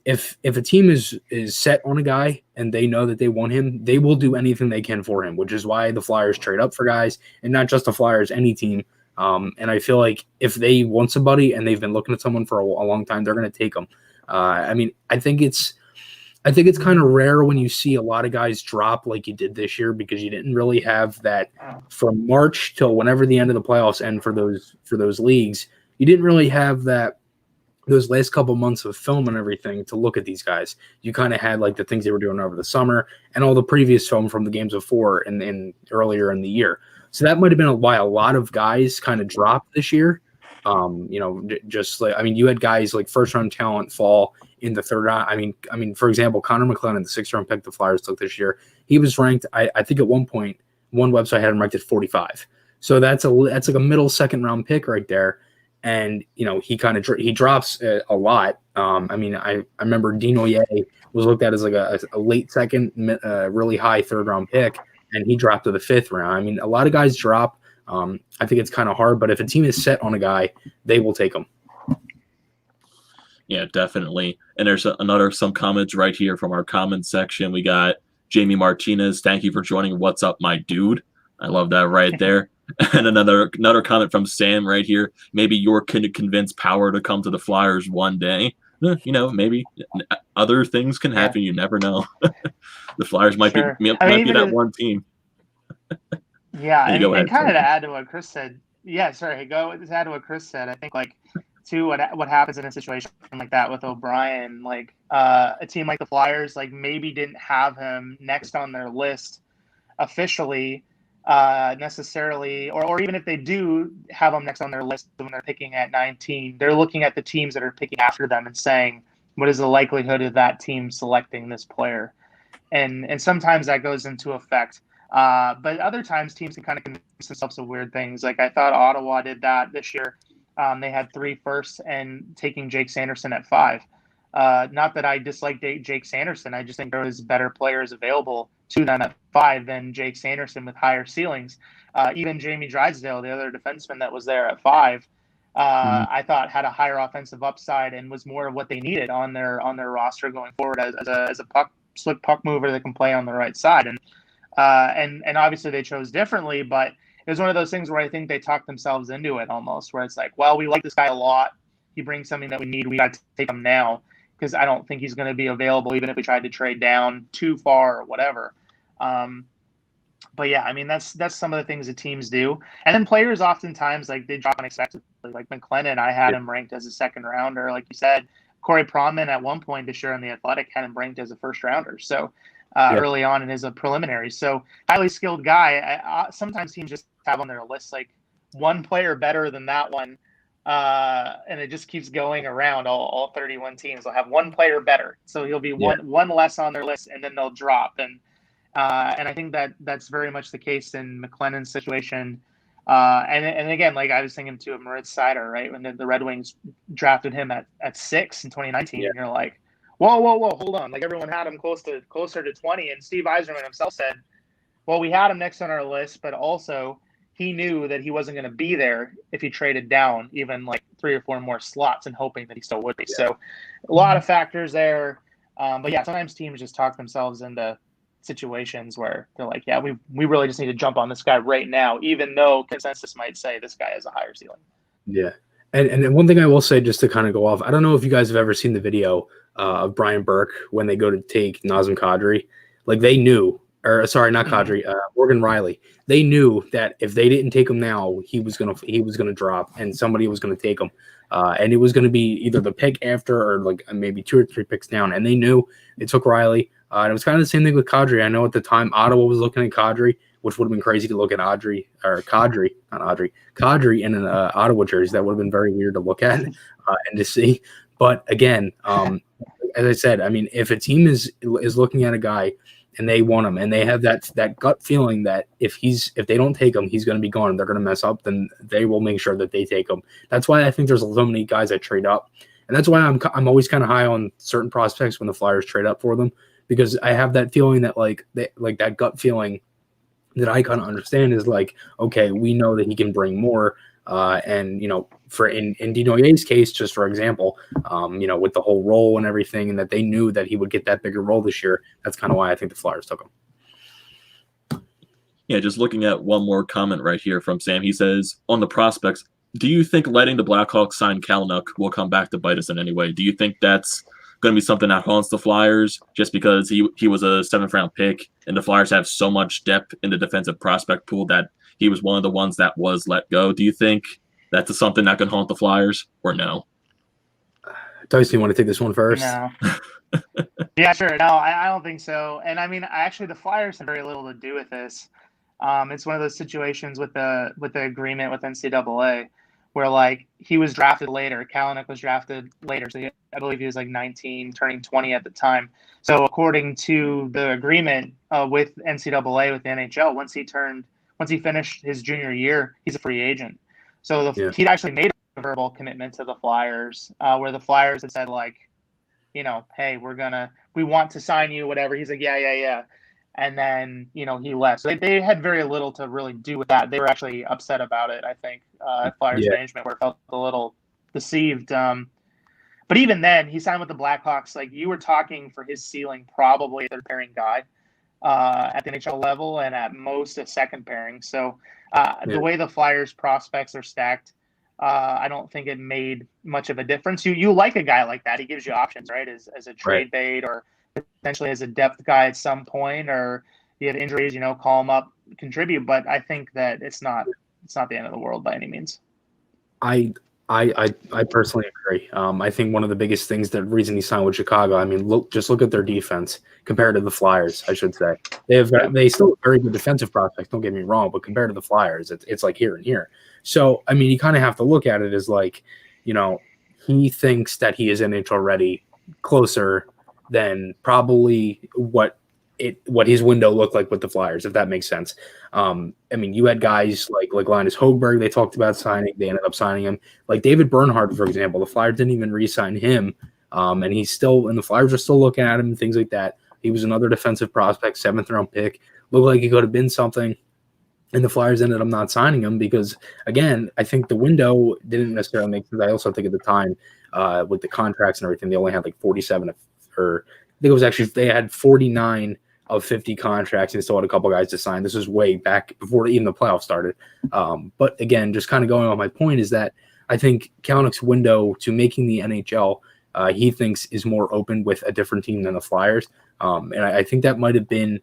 if a team is set on a guy and they know that they want him, they will do anything they can for him. Which is why the Flyers trade up for guys, and not just the Flyers, any team. And I feel like if they want somebody and they've been looking at someone for a long time, they're going to take them. I mean, I think it's kind of rare when you see a lot of guys drop like you did this year, because you didn't really have that from March till whenever the end of the playoffs end for those leagues. You didn't really have those last couple months of film and everything to look at these guys. You kind of had like the things they were doing over the summer and all the previous film from the games before and earlier in the year. So that might have been why a lot of guys kind of dropped this year. Just like, I mean, you had guys like first round talent fall in the third round. I mean, for example, Connor McClellan, the 6th round pick the Flyers took this year, he was ranked, I think at one point, one website had him ranked at 45. So that's like a middle second round pick right there. And, he he drops a lot. I mean, I remember Dinoye was looked at as like a late second, really high third round pick, and he dropped to the 5th round. I mean, a lot of guys drop. I think it's kind of hard, but if a team is set on a guy, they will take him. Yeah, definitely. And there's some comments right here from our comment section. We got Jamie Martinez. Thank you for joining. What's up, my dude? I love that right there. And another comment from Sam right here. Maybe York can convince Power to come to the Flyers one day. Maybe other things can happen. You never know. The Flyers might be that one team. Yeah, and kind of to add to what Chris said. Yeah, sorry. To add to what Chris said. I think too, what happens in a situation like that with O'Brien, a team like the Flyers, maybe didn't have him next on their list officially, necessarily, or even if they do have him next on their list when they're picking at 19, they're looking at the teams that are picking after them and saying, what is the likelihood of that team selecting this player? And sometimes that goes into effect. But other times teams can kind of convince themselves of weird things. I thought Ottawa did that this year. They had 3 firsts and taking Jake Sanderson at 5. Not that I dislike Jake Sanderson. I just think there was better players available to them at 5 than Jake Sanderson with higher ceilings. Even Jamie Drysdale, the other defenseman that was there at 5, I thought had a higher offensive upside and was more of what they needed on their roster going forward as a slick puck mover that can play on the right side. And obviously they chose differently, but it was one of those things where I think they talked themselves into it almost, where it's like, well, we like this guy a lot. He brings something that we need. We got to take him now, because I don't think he's going to be available even if we tried to trade down too far or whatever. But yeah, I mean, that's some of the things that teams do. And then players oftentimes, they drop unexpectedly. Like McLennan, I had him ranked as a 2nd rounder. Like you said, Corey Pronman at one point this year on The Athletic had him ranked as a 1st rounder. So early on in his preliminary. So highly skilled guy. Sometimes teams just have on their list one player better than that one. And it just keeps going around. All 31 teams will have one player better. So he'll be one less on their list, and then they'll drop. And I think that's very much the case in McLennan's situation. And again, I was thinking too of Moritz Seider, right? When the Red Wings drafted him at 6 in 2019, and you're like, whoa, hold on. Everyone had him closer to 20. And Steve Yzerman himself said, well, we had him next on our list, but also he knew that he wasn't going to be there if he traded down even 3 or 4 more slots, and hoping that he still would be. Yeah. So a lot of factors there. But yeah, sometimes teams just talk themselves into situations where they're like, yeah, we really just need to jump on this guy right now, even though consensus might say this guy has a higher ceiling. Yeah. And one thing I will say, just to kind of go off, I don't know if you guys have ever seen the video of Brian Burke when they go to take Nazem Kadri. They knew, or sorry, not Kadri, Morgan Riley. They knew that if they didn't take him now, he was gonna drop, and somebody was gonna take him, and it was gonna be either the pick after or maybe 2 or 3 picks down. And they knew. They took Riley. And it was kind of the same thing with Kadri. I know at the time Ottawa was looking at Kadri, which would have been crazy to look at Kadri in an Ottawa jersey. That would have been very weird to look at and to see. But again, as I said, I mean, if a team is looking at a guy and they want him, and they have that gut feeling that if they don't take him, he's going to be gone, and they're going to mess up, then they will make sure that they take him. That's why I think there's so many guys that trade up, and that's why I'm always kind of high on certain prospects when the Flyers trade up for them, because I have that feeling that that gut feeling that I kind of understand is okay, we know that he can bring more. And for in Dinoye's case, just for example, with the whole role and everything, and that they knew that he would get that bigger role this year, that's kind of why I think the Flyers took him. Yeah, just looking at one more comment right here from Sam. He says, on the prospects, do you think letting the Blackhawks sign Kalynuk will come back to bite us in any way? Do you think that's going to be something that haunts the Flyers just because he was a 7th-round pick and the Flyers have so much depth in the defensive prospect pool that he was one of the ones that was let go? Do you think that's something that can haunt the Flyers or no? Tyson, you want to take this one first? No. Yeah, sure. No, I don't think so. And I mean, actually, the Flyers have very little to do with this. It's one of those situations with the agreement with NCAA where like he was drafted later. Kalynuk was drafted later, so I believe he was like 19, turning 20 at the time. So according to the agreement with NCAA with the NHL, once he finished his junior year, he's a free agent. So he'd actually made a verbal commitment to the Flyers, where the Flyers had said like, you know, hey, we want to sign you, whatever. He's like, yeah. And then, you know, he left. So they had very little to really do with that. They were actually upset about it, I think. Flyers management felt a little deceived. But even then, he signed with the Blackhawks. Like, you were talking for his ceiling, probably a third pairing guy at the NHL level, and at most a second pairing. So the way the Flyers prospects are stacked, I don't think it made much of a difference. You like a guy like that. He gives you options, right, as a trade bait or potentially as a depth guy at some point, or you have injuries, you know, call him up, contribute. But I think that it's not the end of the world by any means. I personally agree. I think one of the biggest things, the reason he signed with Chicago, I mean, look at their defense compared to the Flyers, I should say. They still have very good defensive prospects, don't get me wrong, but compared to the Flyers, it's like here and here. So, I mean, you kind of have to look at it as like, you know, he thinks that he is NHL ready closer than probably what his window looked like with the Flyers, if that makes sense. I mean, you had guys like Linus Hogberg, they talked about signing, they ended up signing him. Like David Bernhardt, for example, the Flyers didn't even re-sign him, and the Flyers are still looking at him and things like that. He was another defensive prospect, 7th-round pick, looked like he could have been something, and the Flyers ended up not signing him because, again, I think the window didn't necessarily make sense. I also think at the time, with the contracts and everything, they only had like 47 or I think it was actually they had 49 of 50 contracts and still had a couple guys to sign. This was way back before even the playoffs started. But again, just kind of going on my point is that I think Kalynuk's window to making the NHL, he thinks is more open with a different team than the Flyers. And I think that might have been,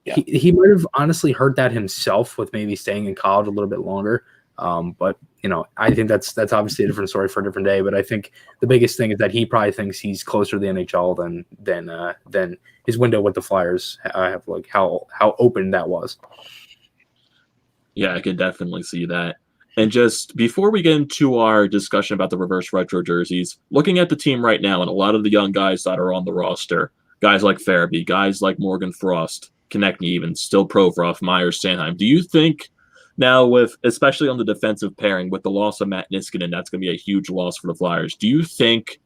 he might have honestly heard that himself with maybe staying in college a little bit longer. But you know, I think that's obviously a different story for a different day. But I think the biggest thing is that he probably thinks he's closer to the NHL than his window with the Flyers. Have like how open that was. Yeah, I could definitely see that. And just before we get into our discussion about the reverse retro jerseys, looking at the team right now and a lot of the young guys that are on the roster, guys like Farabee, guys like Morgan Frost, Konechny, even still Provorov, Myers, Sanheim. Do you think now, with especially on the defensive pairing, with the loss of Matt Niskanen, that's going to be a huge loss for the Flyers. Do you think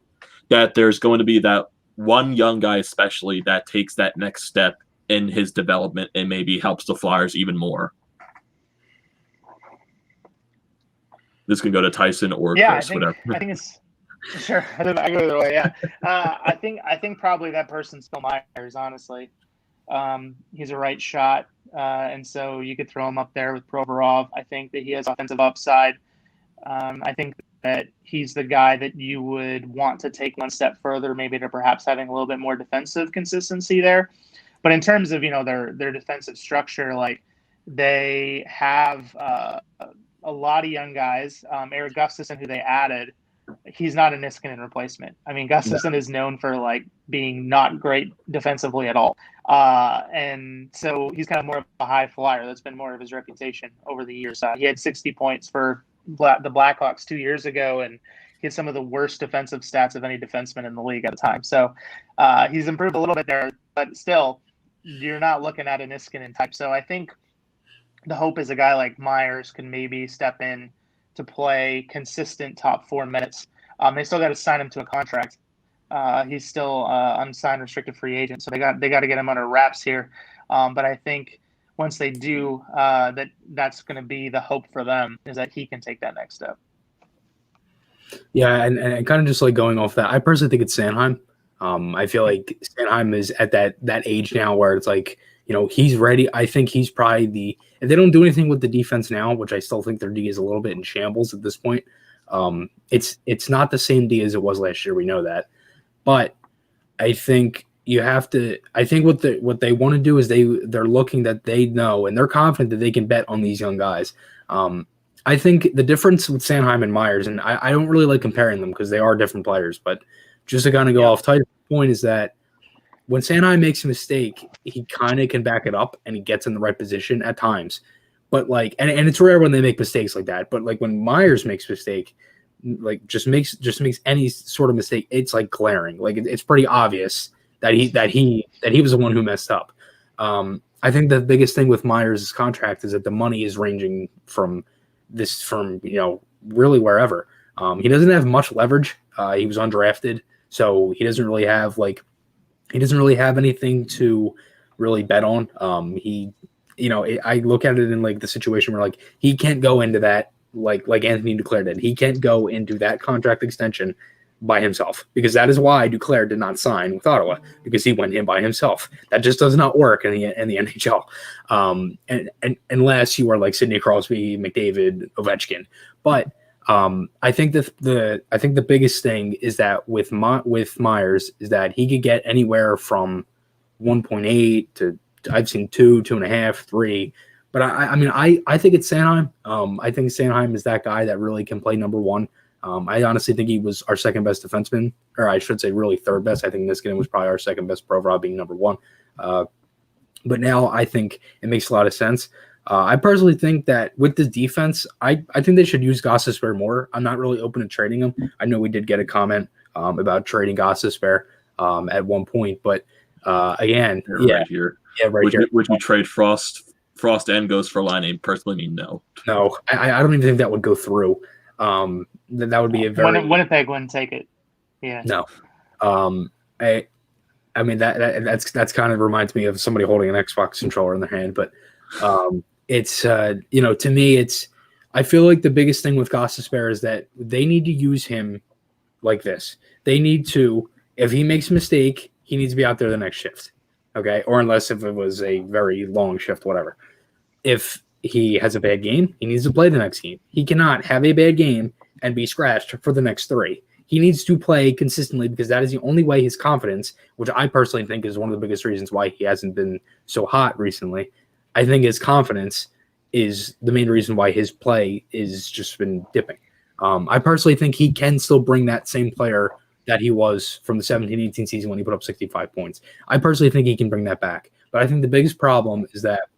that there's going to be that one young guy, especially, that takes that next step in his development and maybe helps the Flyers even more? This can go to Tyson or Chris, whatever. I think it's sure. I go either way. Yeah, I think probably that person's Phil Myers. Honestly, he's a right shot. And so you could throw him up there with Provorov. I think that he has offensive upside. I think that he's the guy that you would want to take one step further, maybe to perhaps having a little bit more defensive consistency there. But in terms of, you know, their defensive structure, like they have a lot of young guys. Eric Gustafsson, who they added, he's not a Niskanen replacement. I mean, Gustafsson is known for like being not great defensively at all. And so he's kind of more of a high flyer. That's been more of his reputation over the years. He had 60 points for the Blackhawks 2 years ago, and he had some of the worst defensive stats of any defenseman in the league at the time. So he's improved a little bit there, but still, you're not looking at a Niskanen type. So I think the hope is a guy like Myers can maybe step in to play consistent top 4 minutes. They still got to sign him to a contract. He's still unsigned restricted free agent, so they got to get him under wraps here. But I think once they do, that's going to be the hope for them, is that he can take that next step. Yeah, and kind of just like going off that, I personally think it's Sanheim. I feel like Sanheim is at that age now where it's like, he's ready. I think he's probably if they don't do anything with the defense now, which I still think their D is a little bit in shambles at this point. It's not the same D as it was last year. We know that, but I think you have to. I think what they want to do is they're looking that they know and they're confident that they can bet on these young guys. I think the difference with Sanheim and Myers, and I don't really like comparing them because they are different players, but just to kind of go off tight point is that when Sanheim makes a mistake, he kind of can back it up and he gets in the right position at times. But and it's rare when they make mistakes like that. But like when Myers makes a mistake, like just makes any sort of mistake, it's like glaring. Like it's pretty obvious that he was the one who messed up. I think the biggest thing with Myers' contract is that the money is ranging from really wherever. He doesn't have much leverage. He was undrafted, so he doesn't really have anything to really bet on. I look at it in like the situation where like he can't go into that like Anthony Duclair did. He can't go into that contract extension by himself because that is why Duclair did not sign with Ottawa because he went in by himself. That just does not work in the NHL. And unless you are like Sidney Crosby, McDavid, Ovechkin. But I think the biggest thing is that with Myers is that he could get anywhere from 1.8 to I've seen 2, 2.5, 3. But I think it's Sanheim. I think Sanheim is that guy that really can play number one. I honestly think he was our second best defenseman, or I should say really third best. I think Niskanen was probably our second best pro overall being number one. But now I think it makes a lot of sense. I personally think that with the defense, I think they should use Gostisbehere more. I'm not really open to trading him. I know we did get a comment about trading Gostisbehere at one point, but again, right here. Yeah, right here. Would you trade Frost and Ghost for Line? Personally, mean no. No, I don't even think that would go through. That would be a very Winnipeg wouldn't take it. Yeah. No. I mean that's kind of reminds me of somebody holding an Xbox controller in their hand, but it's to me I feel like the biggest thing with Gostisbehere is that they need to use him like this. They need to, if he makes a mistake, he needs to be out there the next shift. Okay? Or unless if it was a very long shift, whatever. If he has a bad game, he needs to play the next game. He cannot have a bad game and be scratched for the next 3. He needs to play consistently because that is the only way his confidence, which I personally think is one of the biggest reasons why he hasn't been so hot recently. I think his confidence is the main reason why his play is just been dipping. I personally think he can still bring that same player that he was from the 17-18 season when he put up 65 points. I personally think he can bring that back. But I think the biggest problem is that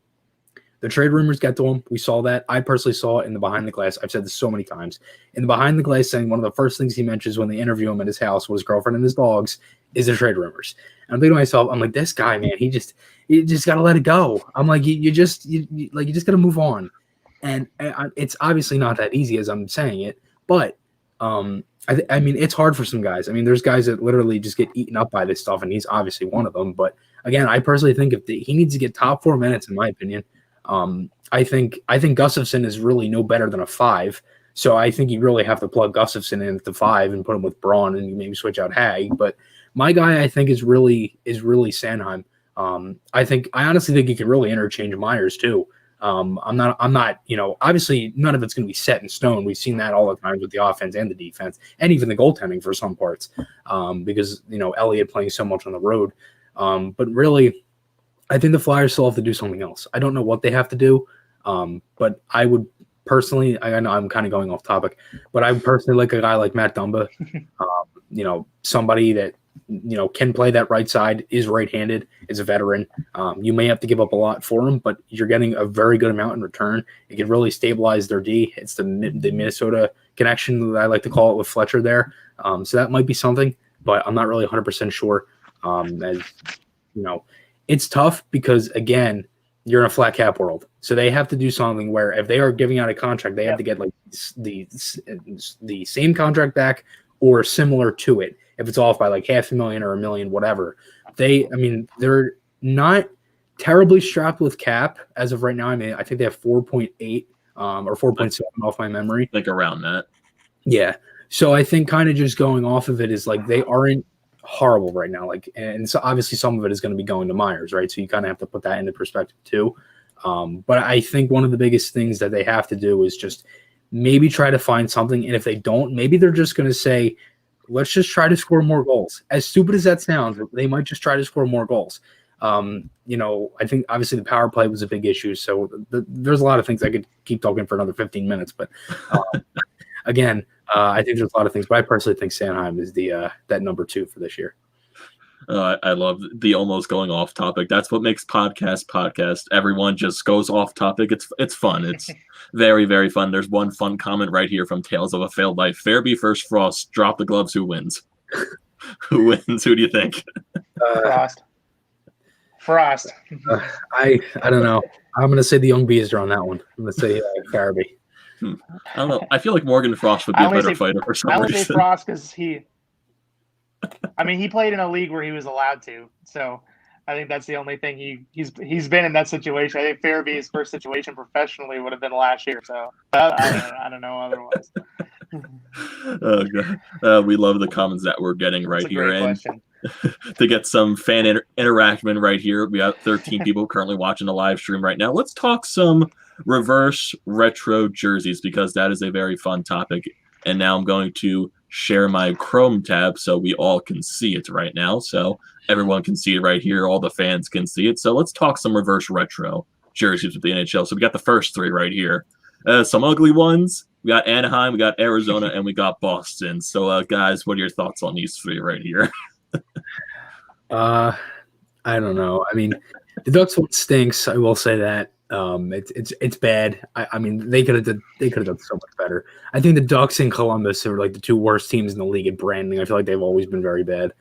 the trade rumors get to him. We saw that. I personally saw it in the Behind the Glass. I've said this so many times. In the Behind the Glass saying one of the first things he mentions when they interview him at his house with his girlfriend and his dogs is the trade rumors. And I'm thinking to myself, I'm like, this guy, man, you just got to let it go. I'm like, you just got to move on. And it's obviously not that easy as I'm saying it, but I mean, it's hard for some guys. I mean, there's guys that literally just get eaten up by this stuff, and he's obviously one of them. But again, I personally think he needs to get top 4 minutes, in my opinion. I think Gustafsson is really no better than a 5. So I think you really have to plug Gustafsson in at the 5 and put him with Braun and maybe switch out Hag. But my guy, I think, is really Sanheim. I honestly think he can really interchange Myers too. I'm not, obviously none of it's going to be set in stone. We've seen that all the time with the offense and the defense and even the goaltending for some parts, because, Elliott playing so much on the road. But really, I think the Flyers still have to do something else. I don't know what they have to do. But I would personally, I know I'm kind of going off topic, but I would personally like a guy like Matt Dumba, somebody that, can play that right side, is right-handed, is a veteran. You may have to give up a lot for him, but you're getting a very good amount in return. It can really stabilize their D. It's the Minnesota connection that I like to call it with Fletcher there. So that might be something, but I'm not really 100% sure. It's tough because, again, you're in a flat cap world. So they have to do something where if they are giving out a contract, they have to get like the same contract back or similar to it. If it's off by like $500,000 or $1 million, whatever. They're not terribly strapped with cap as of right now. I mean, I think they have 4.8 or 4.7 off my memory. Like around that. Yeah. So I think kind of just going off of it is like they aren't horrible right now. Like, and so obviously some of it is going to be going to Myers, right? So you kind of have to put that into perspective too. But I think one of the biggest things that they have to do is just maybe try to find something. And if they don't, maybe they're just going to say, let's just try to score more goals. As stupid as that sounds, they might just try to score more goals. I think obviously the power play was a big issue. So there's a lot of things. I could keep talking for another 15 minutes, but again, I think there's a lot of things. But I personally think Sanheim is that number 2 for this year. I love the almost going off topic. That's what makes podcast. Everyone just goes off topic. It's fun. It's very, very fun. There's one fun comment right here from Tales of a Failed Life. Fairby first Frost. Drop the gloves. Who wins? Who wins? Who do you think? Frost. I don't know. I'm going to say the Young Bees are on that one. I'm going to say Farabee. I don't know. I feel like Morgan Frost would be a better fighter for some reason. I would say Frost because he played in a league where he was allowed to. So I think that's the only thing he's been in that situation. I think Farabee's first situation professionally would have been last year. So I don't know otherwise. Oh God. We love the comments that we're getting right here. And to get some fan interaction right here, we got 13 people currently watching the live stream right now. Let's talk some reverse retro jerseys because that is a very fun topic. And now I'm going to share my Chrome tab so we all can see it right now. So everyone can see it right here. All the fans can see it. So let's talk some reverse retro jerseys with the NHL. So we got the first 3 right here. Some ugly ones. We got Anaheim, we got Arizona, and we got Boston. So, guys, what are your thoughts on these 3 right here? I don't know. I mean, the Ducks one stinks. I will say that. It's bad. I mean, they could have done so much better. I think the Ducks and Columbus are like the 2 worst teams in the league at branding. I feel like they've always been very bad.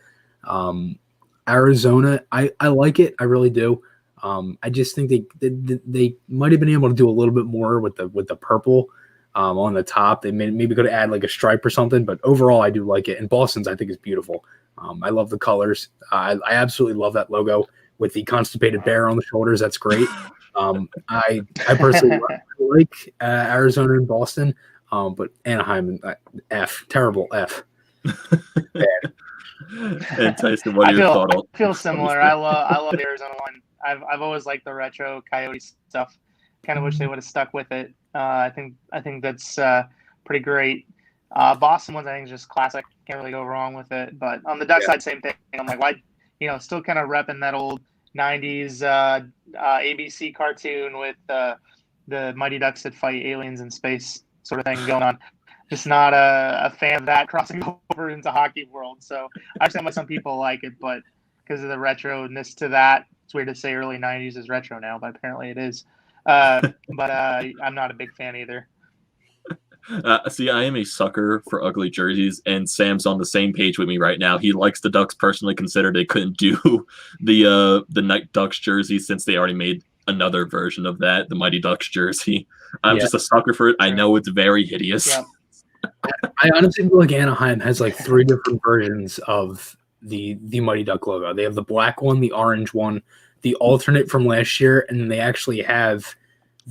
Arizona, I like it. I really do. I just think they might have been able to do a little bit more with the purple on the top. They maybe could add like a stripe or something, but overall I do like it. And Boston's I think is beautiful. I love the colors. I absolutely love that logo with the constipated bear on the shoulders. That's great. I personally like Arizona and Boston, but Anaheim F, terrible F. Bad. And Tyson, what are your thoughts? I feel similar. I love the Arizona one. I've always liked the retro Coyote stuff. Kind of wish they would have stuck with it. I think that's pretty great. Boston ones I think is just classic. Can't really go wrong with it. But on the Duck side, same thing. I'm like, why? Still kind of repping that old '90s ABC cartoon with the Mighty Ducks that fight aliens in space sort of thing going on. Just not a fan of that crossing over into hockey world. So I understand why some people like it, but because of the retro-ness to that, it's weird to say early '90s is retro now, but apparently it is. But I'm not a big fan either. See, I am a sucker for ugly jerseys, and Sam's on the same page with me right now. He likes the Ducks personally, considered they couldn't do the Night Ducks jersey since they already made another version of that, the Mighty Ducks jersey. I'm just a sucker for it. I know it's very hideous. Yeah. I honestly feel like Anaheim has like 3 different versions of the Mighty Duck logo. They have the black one, the orange one, the alternate from last year, and then they actually have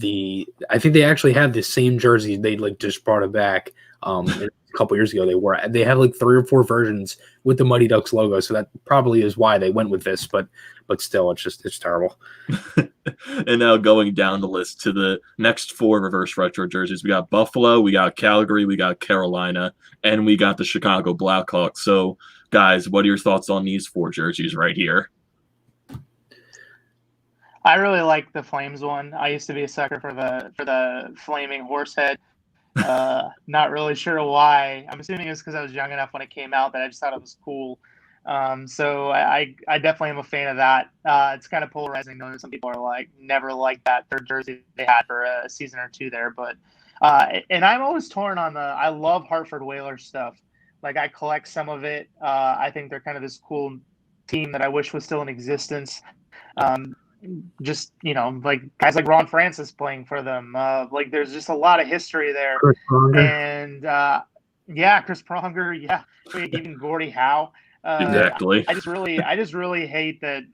I think they actually have the same jersey. They like just brought it back a couple years ago. They have like 3 or 4 versions with the Mighty Ducks logo, so that probably is why they went with this. But still, it's terrible. And now going down the list to the next 4 reverse retro jerseys, we got Buffalo, we got Calgary, we got Carolina, and we got the Chicago Blackhawks. So, guys, what are your thoughts on these 4 jerseys right here? I really like the Flames one. I used to be a sucker for the flaming horse head. Not really sure why. I'm assuming it's because I was young enough when it came out that I just thought it was cool. So I definitely am a fan of that. It's kind of polarizing though. Some people are like never liked that third jersey they had for a season or 2 there. But and I'm always torn on I love Hartford Whalers stuff. Like I collect some of it. I think they're kind of this cool team that I wish was still in existence. Just like guys like Ron Francis playing for them. Like there's just a lot of history there. Chris Pronger. And Chris Pronger, even Gordie Howe. Exactly. I just really hate that.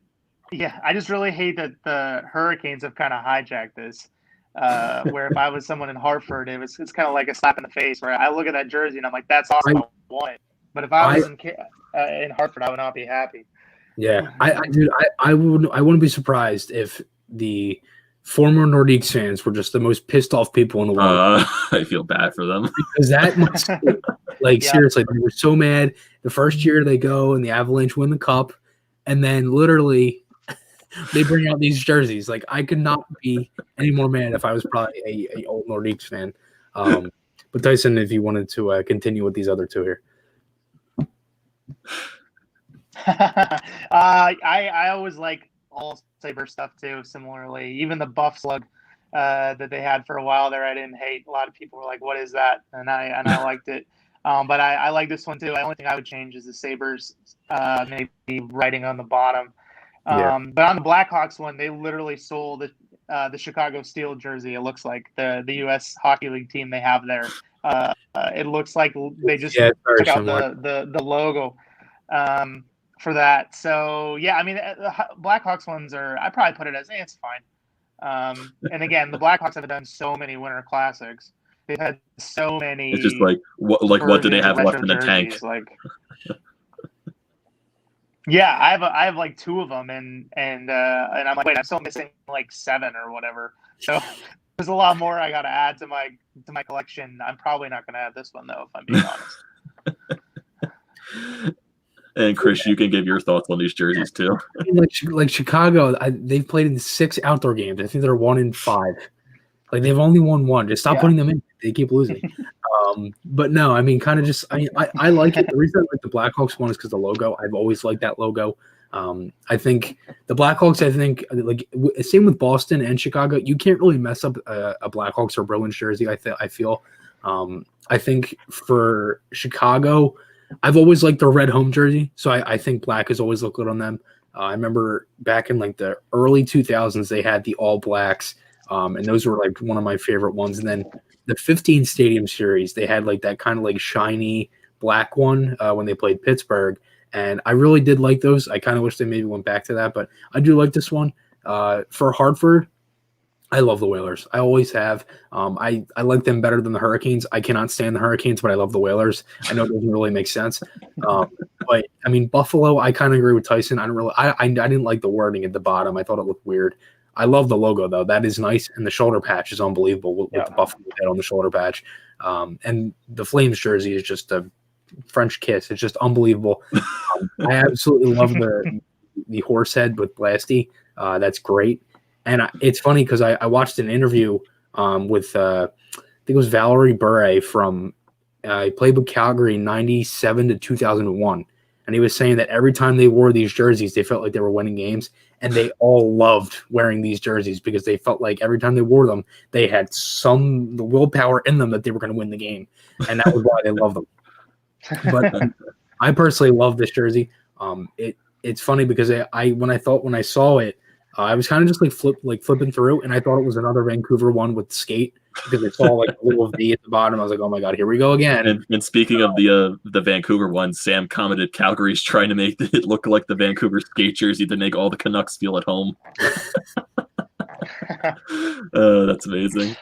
Yeah, I just really hate that the Hurricanes have kind of hijacked this. Where if I was someone in Hartford, it's kind of like a slap in the face. Where I look at that jersey and I'm like, that's awesome. I want it. But if I was in Hartford, I would not be happy. Yeah, I wouldn't be surprised if the former Nordiques fans were just the most pissed off people in the world. I feel bad for them because that must seriously, they were so mad. The first year they go and the Avalanche win the cup, and then literally they bring out these jerseys. Like I could not be any more mad if I was probably a old Nordiques fan. But Tyson, if you wanted to continue with these other two here. I always like all Saber stuff too. Similarly, even the buff slug that they had for a while there, I didn't hate. A lot of people were like, "What is that?" And I liked it. But I like this one too. The only thing I would change is the Sabres maybe writing on the bottom. But on the Blackhawks one, they literally sold the Chicago Steel jersey. It looks like the U.S. Hockey League team they have there. It looks like they just took out the logo for that. So yeah, I mean the Blackhawks ones I probably put it as it's fine. And again, the Blackhawks have done so many Winter Classics. They've had so many. It's just what do they have left in the tank? Like, yeah, I have like 2 of them, and I'm like, wait, I'm still missing like 7 or whatever. So there's a lot more I got to add to my collection. I'm probably not going to add this one though, if I'm being honest. And Chris, you can give your thoughts on these jerseys too. Like Chicago, they've played in 6 outdoor games. I think they're 1-5. Like they've only won 1. Just stop putting them in. They keep losing. But no, I mean, kind of just. I like it. The reason I like the Blackhawks one is because the logo. I've always liked that logo. I think the Blackhawks. I think like same with Boston and Chicago. You can't really mess up a Blackhawks or Bruins jersey. I feel. I think for Chicago, I've always liked their red home jersey, so I think black has always looked good on them. I remember back in like the early 2000s, they had the all blacks, and those were like one of my favorite ones. And then the 15 Stadium Series, they had like that kind of like shiny black one when they played Pittsburgh, and I really did like those. I kind of wish they maybe went back to that, but I do like this one. For Hartford, I love the Whalers. I always have. I like them better than the Hurricanes. I cannot stand the Hurricanes, but I love the Whalers. I know it doesn't really make sense. But I mean, Buffalo, I kind of agree with Tyson. I didn't like the wording at the bottom. I thought it looked weird. I love the logo though. That is nice. And the shoulder patch is unbelievable with the Buffalo head on the shoulder patch. And the Flames jersey is just a French kiss. It's just unbelievable. I absolutely love the horse head with Blasty. That's great. And it's funny because I watched an interview with I think it was Valerie Bure from he played with Calgary 97 to 2001, and he was saying that every time they wore these jerseys, they felt like they were winning games, and they all loved wearing these jerseys because they felt like every time they wore them, they had the willpower in them that they were going to win the game, and that was why they loved them. But I personally love this jersey. It's funny because when I saw it. I was kind of just flipping through, and I thought it was another Vancouver one with the skate because I saw like a little V at the bottom. I was like, "Oh my god, here we go again!" And speaking of the Vancouver one, Sam commented, "Calgary's trying to make it look like the Vancouver skate jersey to make all the Canucks feel at home." That's amazing.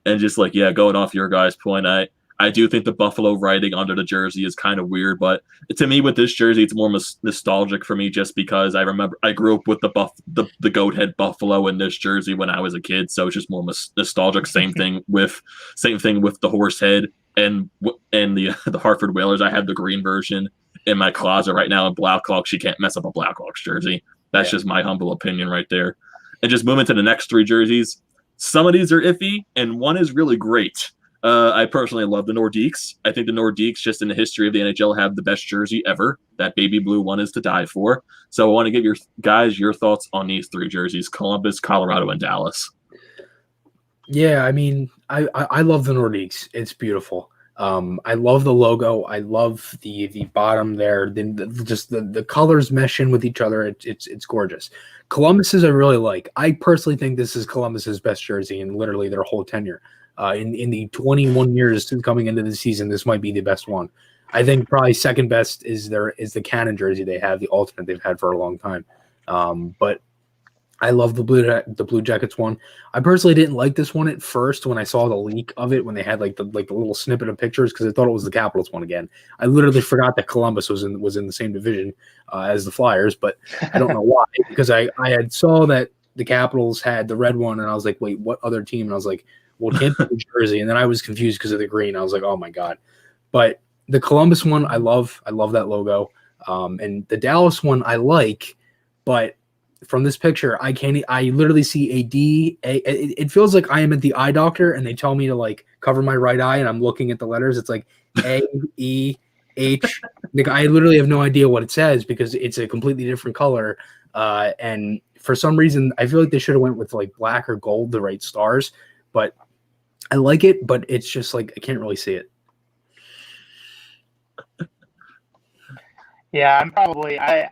And just going off your guys' point, I do think the Buffalo writing under the jersey is kind of weird, but to me with this jersey, it's more nostalgic for me just because I remember I grew up with the goat head Buffalo in this jersey when I was a kid, so it's just more nostalgic. Same thing with the horse head and the Hartford Whalers. I have the green version in my closet right now, and Blackhawks, you can't mess up a Blackhawks jersey. That's just my humble opinion right there. And just moving to the next 3 jerseys, some of these are iffy, and one is really great. I personally love the Nordiques. I think the Nordiques, just in the history of the NHL, have the best jersey ever. That baby blue one is to die for. So I want to give your thoughts on these 3 jerseys: Columbus, Colorado, and Dallas. Yeah, I mean, I love the Nordiques. It's beautiful. I love the logo. I love the bottom there. The colors mesh in with each other. It's gorgeous. Columbus's I really like. I personally think this is Columbus's best jersey in literally their whole tenure. In the 21 years coming into the season, this might be the best one. I think probably second best is the Cannon jersey they have, the alternate they've had for a long time. But I love the Blue Jackets one. I personally didn't like this one at first when I saw the leak of it, when they had like the little snippet of pictures, because I thought it was the Capitals one again. I literally forgot that Columbus was in the same division as the Flyers, but I don't know why, because I had saw that the Capitals had the red one, and I was like, wait, what other team? And I was like, well, it can't be New Jersey. And then I was confused because of the green. I was like, oh my god. But the Columbus one, I love that logo, and the Dallas one I like, but from this picture, I literally see a D. It feels like I am at the eye doctor, and they tell me to like cover my right eye, and I'm looking at the letters. It's like A, E, H. Like, I literally have no idea what it says because it's a completely different color. And for some reason, I feel like they should have went with like black or gold, the right stars. But I like it, but it's just like I can't really see it. Yeah,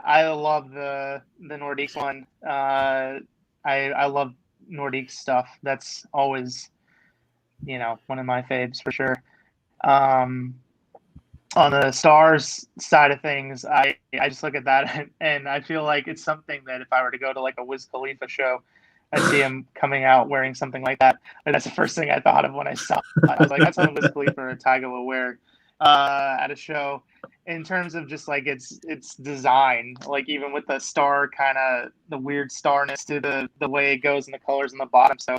I love the Nordiques one. I love Nordique stuff. That's always, one of my faves for sure. On the Stars side of things, I just look at that and I feel like it's something that if I were to go to like a Wiz Khalifa show, I see him coming out wearing something like that. And that's the first thing I thought of when I saw it. I was like, that's something Wiz Khalifa or Tyga will wear at a show. In terms of just like its design, like even with the star, kind of the weird starness to the way it goes and the colors on the bottom. So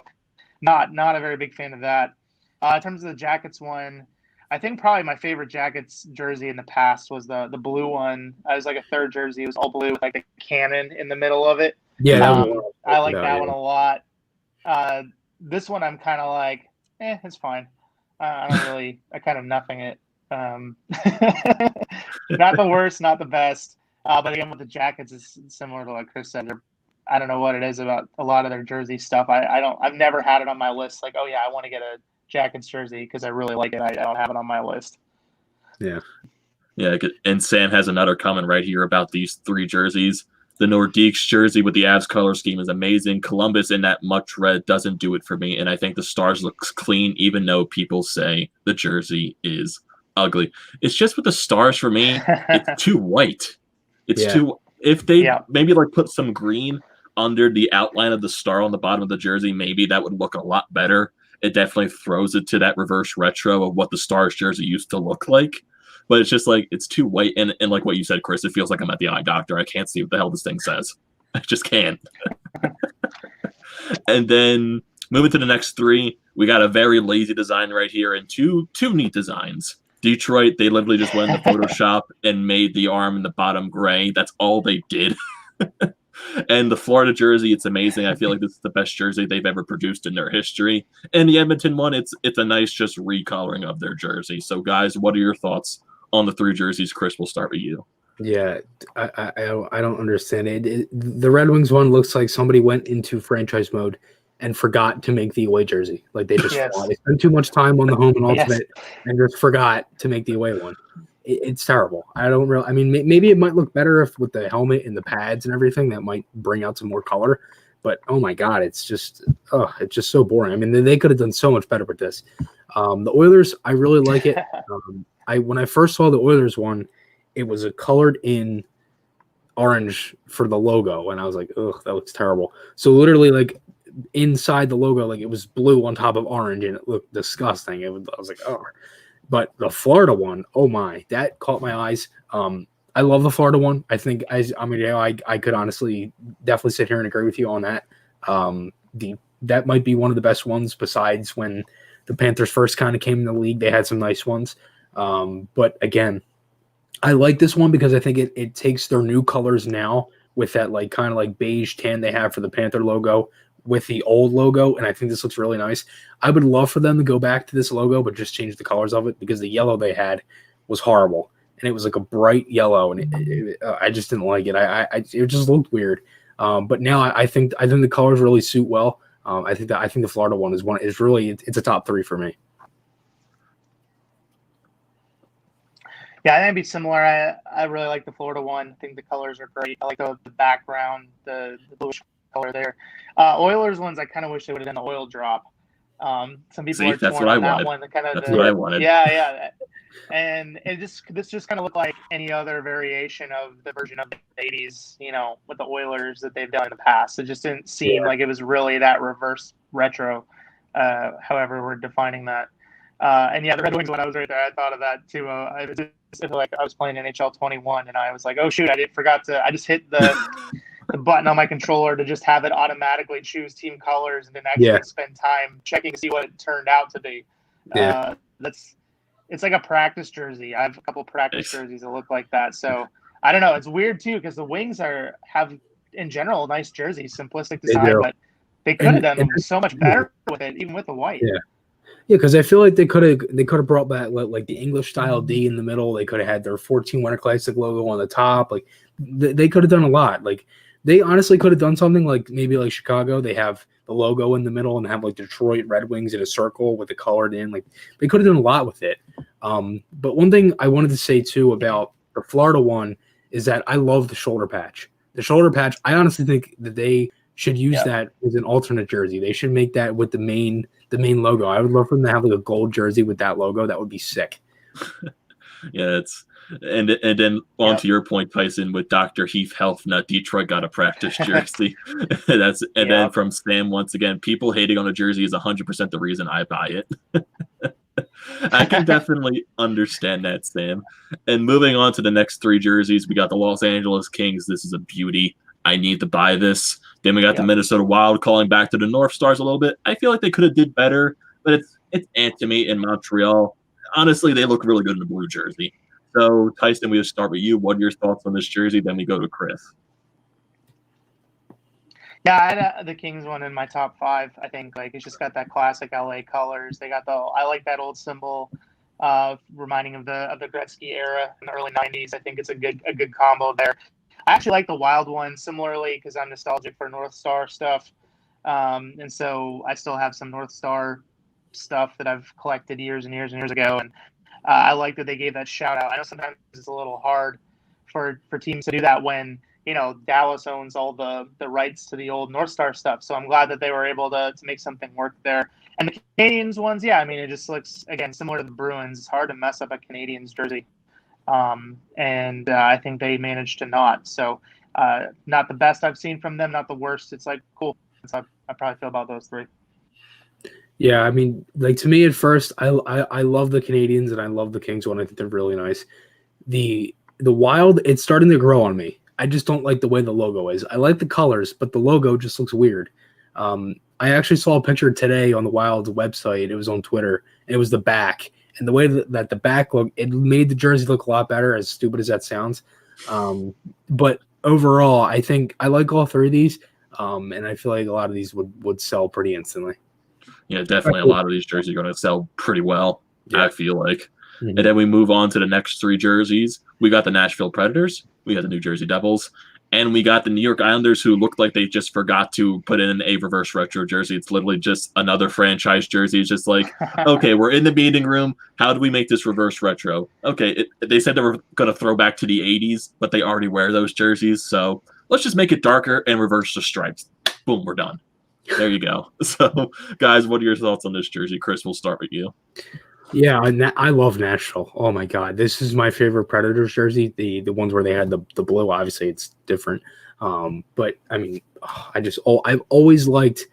not a very big fan of that. In terms of the Jackets one, I think probably my favorite Jackets jersey in the past was the blue one. I was like a third jersey. It was all blue with like a cannon in the middle of it. Yeah, I like that one a lot. This one I'm kind of like, it's fine. I kind of nothing it. Not the worst, not the best. But again, with the Jackets, it's similar to like Chris said. I don't know what it is about a lot of their jersey stuff. I've never had it on my list. Like, oh yeah, I want to get a Jackets jersey because I really like it. I don't have it on my list. Yeah. And Sam has another comment right here about these three jerseys. The Nordiques jersey with the Avs color scheme is amazing. Columbus in that much red doesn't do it for me, and I think the Stars looks clean, even though people say the jersey is ugly. It's just with the Stars for me, it's too white. If they maybe like put some green under the outline of the star on the bottom of the jersey, maybe that would look a lot better. It definitely throws it to that reverse retro of what the Stars jersey used to look like. But it's just like it's too white, and like what you said, Chris, it feels like I'm at the eye doctor. I can't see what the hell this thing says. I just can't. And then moving to the next three, we got a very lazy design right here and two neat designs. Detroit, they literally just went into Photoshop and made the arm and the bottom gray. That's all they did. And the Florida jersey, it's amazing. I feel like this is the best jersey they've ever produced in their history. And the Edmonton one, it's a nice just recoloring of their jersey. So, guys, what are your thoughts on the three jerseys? Chris, we'll start with you. Yeah, I don't understand it. The Red Wings one looks like somebody went into franchise mode and forgot to make the away jersey. Like they just they spent too much time on the home and ultimate and just forgot to make the away one. It's terrible. I mean, maybe it might look better if with the helmet and the pads and everything that might bring out some more color. But oh my god, it's just so boring. I mean, they could have done so much better with this. The Oilers, I really like it. When I first saw the Oilers one, it was a colored in orange for the logo, and I was like, ugh, that looks terrible. So literally, like inside the logo, like it was blue on top of orange, and it looked disgusting. I was like, oh. But the Florida one, oh my, that caught my eyes. I love the Florida one. I think I could honestly definitely sit here and agree with you on that. That might be one of the best ones besides when the Panthers first kind of came in the league. They had some nice ones. But again, I like this one because I think it takes their new colors now with that like kind of like beige tan they have for the Panther logo with the old logo, and I think this looks really nice. I would love for them to go back to this logo but just change the colors of it because the yellow they had was horrible, and it was like a bright yellow, and I just didn't like it. It just looked weird. But now I think the colors really suit well. I think the Florida one is really it's a top three for me. Yeah, I think it'd be similar. I really like the Florida one. I think the colors are great. I like the background, the bluish color there. Oilers ones, I kind of wish they would have done the oil drop. Some people See, are that's torn what I on that wanted. one. That's what I wanted. Yeah. And this just kind of looked like any other variation of the version of the 80s, with the Oilers that they've done in the past. It just didn't seem like it was really that reverse retro, however we're defining that. And yeah, the Red Wings one, I was right there. I thought of that too. It was like I was playing NHL 21 and I was like, oh shoot, I just hit the button on my controller to just have it automatically choose team colors and then actually spend time checking to see what it turned out to be. Yeah. It's like a practice jersey. I have a couple practice jerseys that look like that. So I don't know. It's weird too because the Wings have in general nice jerseys, simplistic design, but they could have done so much better with it, even with the white. Yeah, because I feel like they could have brought back like the English style D in the middle. They could have had their 14 Winter Classic logo on the top. Like they could have done a lot. Like they honestly could have done something like maybe like Chicago. They have the logo in the middle and have like Detroit Red Wings in a circle with it colored in. Like they could have done a lot with it. But one thing I wanted to say too about the Florida one is that I love the shoulder patch. The shoulder patch, I honestly think that they should use that as an alternate jersey. They should make that with the main logo. I would love for them to have like a gold jersey with that logo. That would be sick. Yeah, and then on to your point, Tyson, with Dr. Heath Health, Detroit got a practice jersey. Then from Sam once again, people hating on a jersey is 100% the reason I buy it. I can definitely understand that, Sam. And moving on to the next three jerseys, we got the Los Angeles Kings. This is a beauty. I need to buy this. Then we got the Minnesota Wild calling back to the North Stars a little bit. I feel like they could have did better, but it's Antony in Montreal. Honestly, they look really good in the blue jersey. So, Tyson, we'll start with you. What are your thoughts on this jersey? Then we go to Chris. Yeah, I had the Kings one in my top 5. I think it's just got that classic LA colors. They got I like that old symbol, reminding of the Gretzky era in the early 90s. I think it's a good combo there. I actually like the Wild one similarly because I'm nostalgic for North Star stuff, and so I still have some North Star stuff that I've collected years and years and years ago, and I like that they gave that shout out. I know sometimes it's a little hard for teams to do that when Dallas owns all the rights to the old North Star stuff. So I'm glad that they were able to make something work there. And the Canadians ones, it just looks, again, similar to the Bruins. It's hard to mess up a Canadians jersey. And I think they managed to not. So not the best I've seen from them, not the worst. It's cool. So I probably feel about those three. Yeah, I mean, to me at first, I love the Canadians and I love the Kings one. I think they're really nice. The Wild, it's starting to grow on me. I just don't like the way the logo is. I like the colors, but the logo just looks weird. I actually saw a picture today on the Wild's website. It was on Twitter, and it was the back. And the way that the back looked, it made the jersey look a lot better, as stupid as that sounds. But overall, I think I like all three of these, and I feel like a lot of these would sell pretty instantly. Yeah, definitely a lot of these jerseys are going to sell pretty well, I feel like. Mm-hmm. And then we move on to the next three jerseys. We got the Nashville Predators, we got the New Jersey Devils, and we got the New York Islanders, who looked like they just forgot to put in a reverse retro jersey. It's literally just another franchise jersey. It's just like, okay, we're in the meeting room. How do we make this reverse retro? Okay, they said they were going to throw back to the 80s, but they already wear those jerseys. So let's just make it darker and reverse the stripes. Boom, we're done. There you go. So, guys, what are your thoughts on this jersey? Chris, we'll start with you. Yeah, I love Nashville. Oh my God, this is my favorite Predators jersey. The ones where they had the blue. Obviously, it's different. But I mean, I've always liked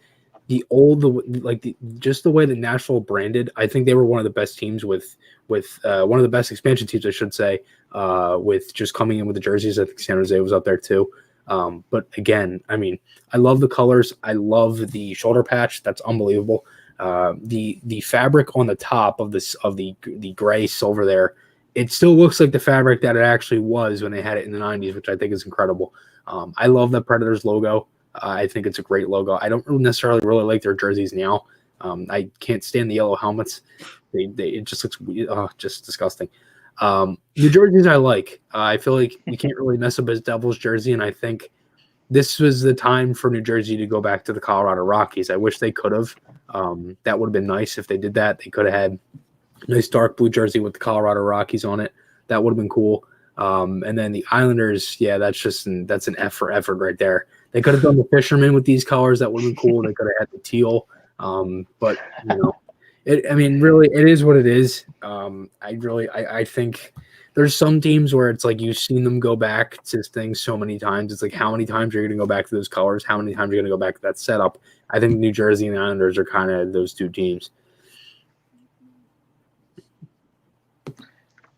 just the way that Nashville branded. I think they were one of the best teams with one of the best expansion teams, I should say, with just coming in with the jerseys. I think San Jose was up there too. But again, I mean, I love the colors. I love the shoulder patch. That's unbelievable. The fabric on the top of the gray silver there, it still looks like the fabric that it actually was when they had it in the 90s, which I think is incredible. I love the Predators logo. I think it's a great logo. I don't necessarily really like their jerseys now. I can't stand the yellow helmets. It just looks just disgusting. New jerseys I like. I feel like you can't really mess up his Devils jersey, and I think this was the time for New Jersey to go back to the Colorado Rockies. I wish they could have. That would have been nice if they did that. They could have had a nice dark blue jersey with the Colorado Rockies on it. That would have been cool. And then the Islanders, that's an F for effort right there. They could have done the fisherman with these colors. That would have been cool. They could have had the teal. But really, it is what it is. I think there's some teams where it's like you've seen them go back to things so many times. It's like, how many times are you going to go back to those colors? How many times are you going to go back to that setup? I think New Jersey and the Islanders are kind of those two teams.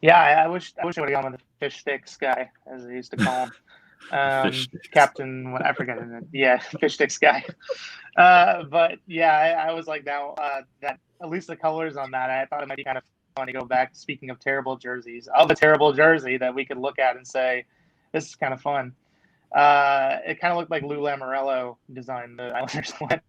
Yeah, I wish I would have gone with the fish sticks guy, as they used to call him. Captain, what I forget his name. Yeah, fish sticks guy. But yeah, I was like that at least the colors on that, I thought it might be kind of fun to go back. Speaking of terrible jerseys, of a terrible jersey that we could look at and say, this is kind of fun. It kind of looked like Lou Lamoriello designed the Islanders one.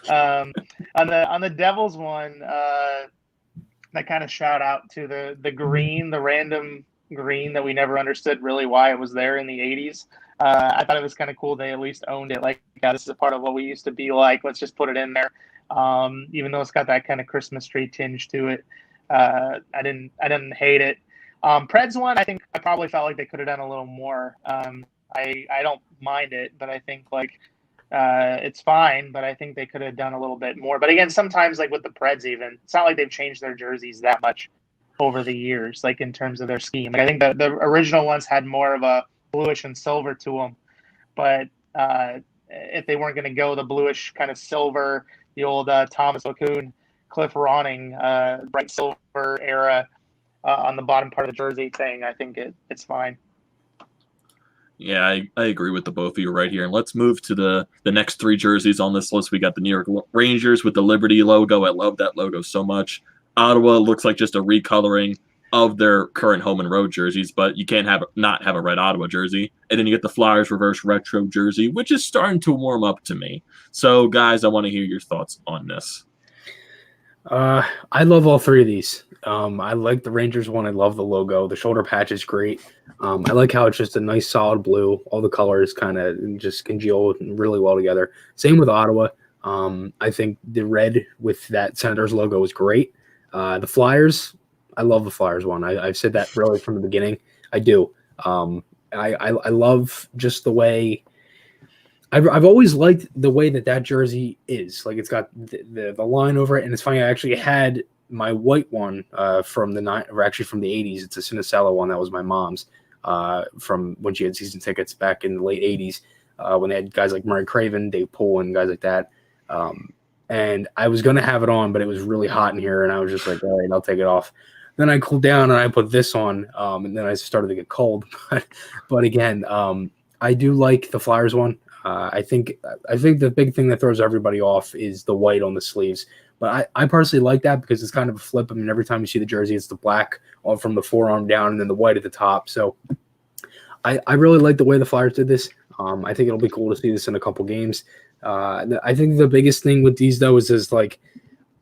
On the Devils one, that kind of shout out to the green, the random green that we never understood really why it was there in the 80s. I thought it was kind of cool they at least owned it. Like, yeah, this is a part of what we used to be like. Let's just put it in there. Even though it's got that kind of Christmas tree tinge to it. I didn't hate it. Preds one, I think I probably felt like they could have done a little more. I don't mind it, but I think it's fine, but I think they could have done a little bit more. But again, sometimes like with the Preds, even it's not like they've changed their jerseys that much over the years, like in terms of their scheme. Like, I think the original ones had more of a bluish and silver to them, but if they weren't going to go the bluish kind of silver, the old Thomas LaCoon, Cliff Ronning, bright silver era on the bottom part of the jersey thing, I think it's fine. Yeah, I agree with the both of you right here. And let's move to the next three jerseys on this list. We got the New York Rangers with the Liberty logo. I love that logo so much. Ottawa looks like just a recoloring of their current home and road jerseys, but you can't not have a red Ottawa jersey. And then you get the Flyers reverse retro jersey, which is starting to warm up to me. So, guys, I want to hear your thoughts on this. I love all three of these. I like the Rangers one. I love the logo. The shoulder patch is great. I like how it's just a nice solid blue. All the colors kind of just congeal really well together. Same with Ottawa. I think the red with that Senators logo is great. The Flyers, I love the Flyers one. I've said that really from the beginning. I do. I love just the way. I've always liked the way that jersey is. Like, it's got the line over it, and it's funny. I actually had my white one from the 80s. It's a Cinderella one that was my mom's from when she had season tickets back in the late 80s when they had guys like Murray Craven, Dave Poole, and guys like that. And I was gonna have it on, but it was really hot in here, and I was just like, all right, I'll take it off. Then I cooled down and I put this on, and then I started to get cold. But again, I do like the Flyers one. I think the big thing that throws everybody off is the white on the sleeves. But I personally like that because it's kind of a flip. I mean, every time you see the jersey, it's the black all from the forearm down and then the white at the top. So I really like the way the Flyers did this. I think it'll be cool to see this in a couple games. I think the biggest thing with these, though, is like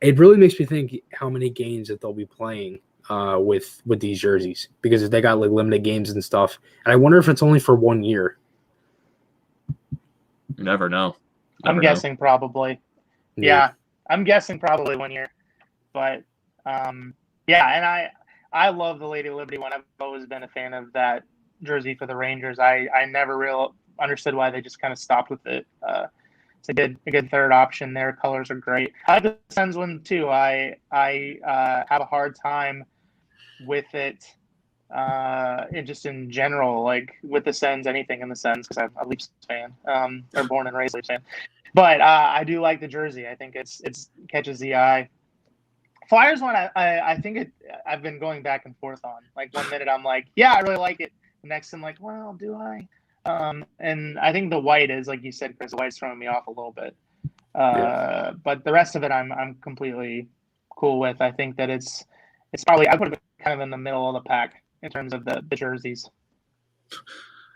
it really makes me think how many games that they'll be playing with these jerseys, because if they got like limited games and stuff. And I wonder if it's only for 1 year. You never know. I'm guessing probably. Yeah, I'm guessing probably 1 year. But, yeah, and I love the Lady Liberty one. I've always been a fan of that jersey for the Rangers. I never really understood why they just kind of stopped with it. It's a good third option there. Colors are great. I like the Sens one, too. I have a hard time with it. Just in general, like with the Sens, anything in the Sens, because I'm a Leafs fan, or born and raised Leafs fan. But I do like the jersey. I think it's catches the eye. Flyers one, I think I've been going back and forth on. Like 1 minute I'm like, yeah, I really like it. The next I'm like, well, do I? And I think the white is, like you said, Chris, the white's throwing me off a little bit. But the rest of it I'm completely cool with. I think that it's probably, I put it kind of in the middle of the pack in terms of the jerseys.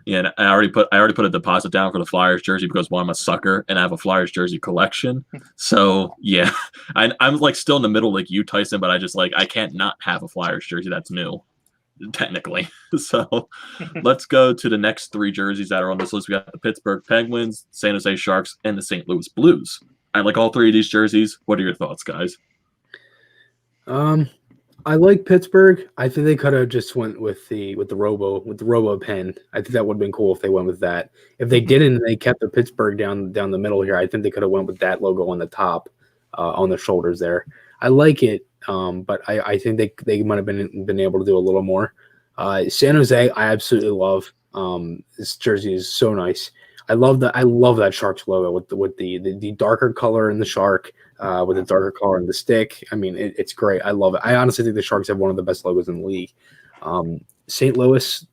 Yeah, and I already put a deposit down for the Flyers jersey because, well, I'm a sucker and I have a Flyers jersey collection. So yeah, I'm like still in the middle like you, Tyson, but I can't not have a Flyers jersey that's new, technically. So let's go to the next three jerseys that are on this list. We got the Pittsburgh Penguins, San Jose Sharks, and the St. Louis Blues. I like all three of these jerseys. What are your thoughts, guys? I like Pittsburgh. I think they could have just went with the Robo pen. I think that would have been cool if they went with that. If they didn't, and they kept the Pittsburgh down the middle here, I think they could have went with that logo on the top. on the shoulders there. I like it, but I think they might have been able to do a little more. San Jose, I absolutely love. This jersey is so nice. I love that Sharks logo with the darker color in the shark, with the darker color in the stick. I mean, it's great. I love it. I honestly think the Sharks have one of the best logos in the league. St. Louis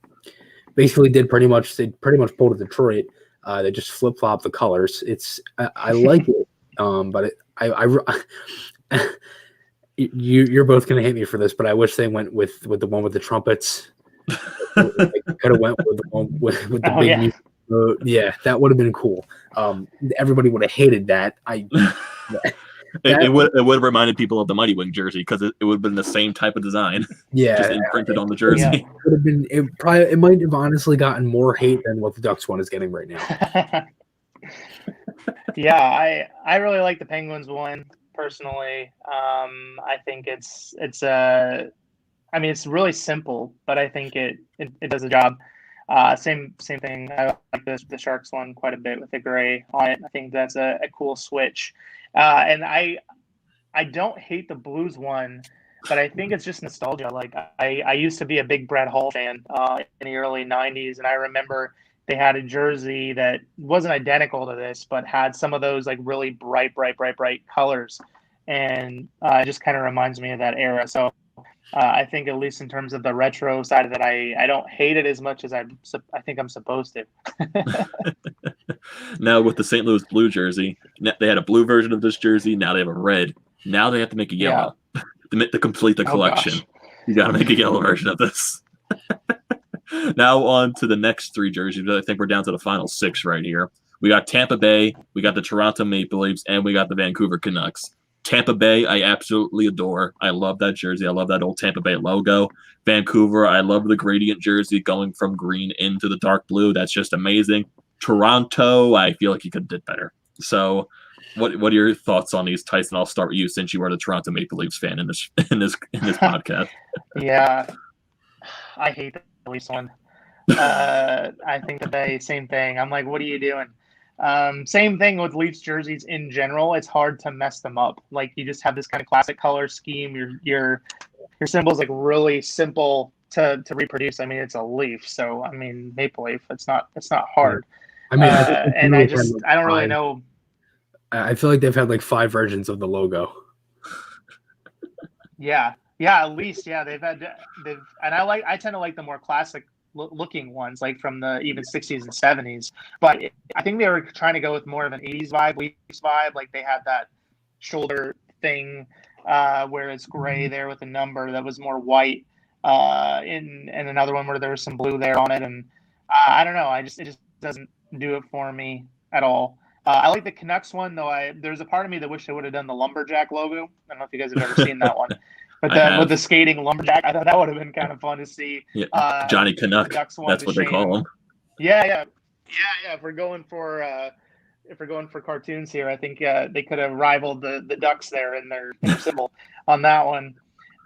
basically pretty much pulled a Detroit. They just flip flop the colors. I like it, but you're both gonna hate me for this, but I wish they went with the one with the trumpets. Could have went with the one with the big. Yeah. Yeah, that would have been cool. Everybody would have hated that. It would have reminded people of the Mighty Wing jersey because it would have been the same type of design. Yeah, just imprinted on the jersey. Yeah. It would have been. It might have honestly gotten more hate than what the Ducks one is getting right now. Yeah, I really like the Penguins one personally. I think it's really simple, but I think it does the job. Same thing. I like the Sharks one quite a bit with the gray on it. I think that's a cool switch. And I don't hate the Blues one, but I think it's just nostalgia. Like I used to be a big Brett Hull fan in the early 90s, and I remember they had a jersey that wasn't identical to this, but had some of those like really bright colors. And it just kind of reminds me of that era. So I think at least in terms of the retro side of it, I don't hate it as much as I think I'm supposed to. Now with the St. Louis Blue jersey, they had a blue version of this jersey. Now they have a red. Now they have to make a yellow to complete the collection. You got to make a yellow version of this. Now on to the next three jerseys. I think we're down to the final six right here. We got Tampa Bay, we got the Toronto Maple Leafs, and we got the Vancouver Canucks. Tampa Bay, I absolutely adore. I love that jersey. I love that old Tampa Bay logo. Vancouver, I love the gradient jersey going from green into the dark blue. That's just amazing. Toronto, I feel like you could have did better. So what are your thoughts on these, Tyson? I'll start with you since you are the Toronto Maple Leafs fan in this podcast. Yeah, I hate the Leafs one. I think the Bay, same thing. I'm like, what are you doing? Same thing with Leafs jerseys in general. It's hard to mess them up. Like you just have this kind of classic color scheme. Your symbol's like really simple to reproduce. I mean, it's a leaf, so I mean maple leaf. It's not hard. I mean, I don't really know. I feel like they've had like 5 versions of the logo. Yeah, at least they've and I tend to like the more classic looking ones, like from the even 60s and 70s. But I think they were trying to go with more of an 80s vibe, Leafs vibe. Like they had that shoulder thing where it's gray there with a number that was more white, in another one where there was some blue there on it. And I don't know. It just doesn't do it for me at all. I like the Canucks one, though. There's a part of me that wish they would have done the lumberjack logo. I don't know if you guys have ever seen that one. But with the skating lumberjack, I thought that would have been kind of fun to see. Yeah. Johnny Canuck. That's what they call him. Yeah. If we're going for cartoons here, I think they could have rivaled the Ducks there in their symbol on that one.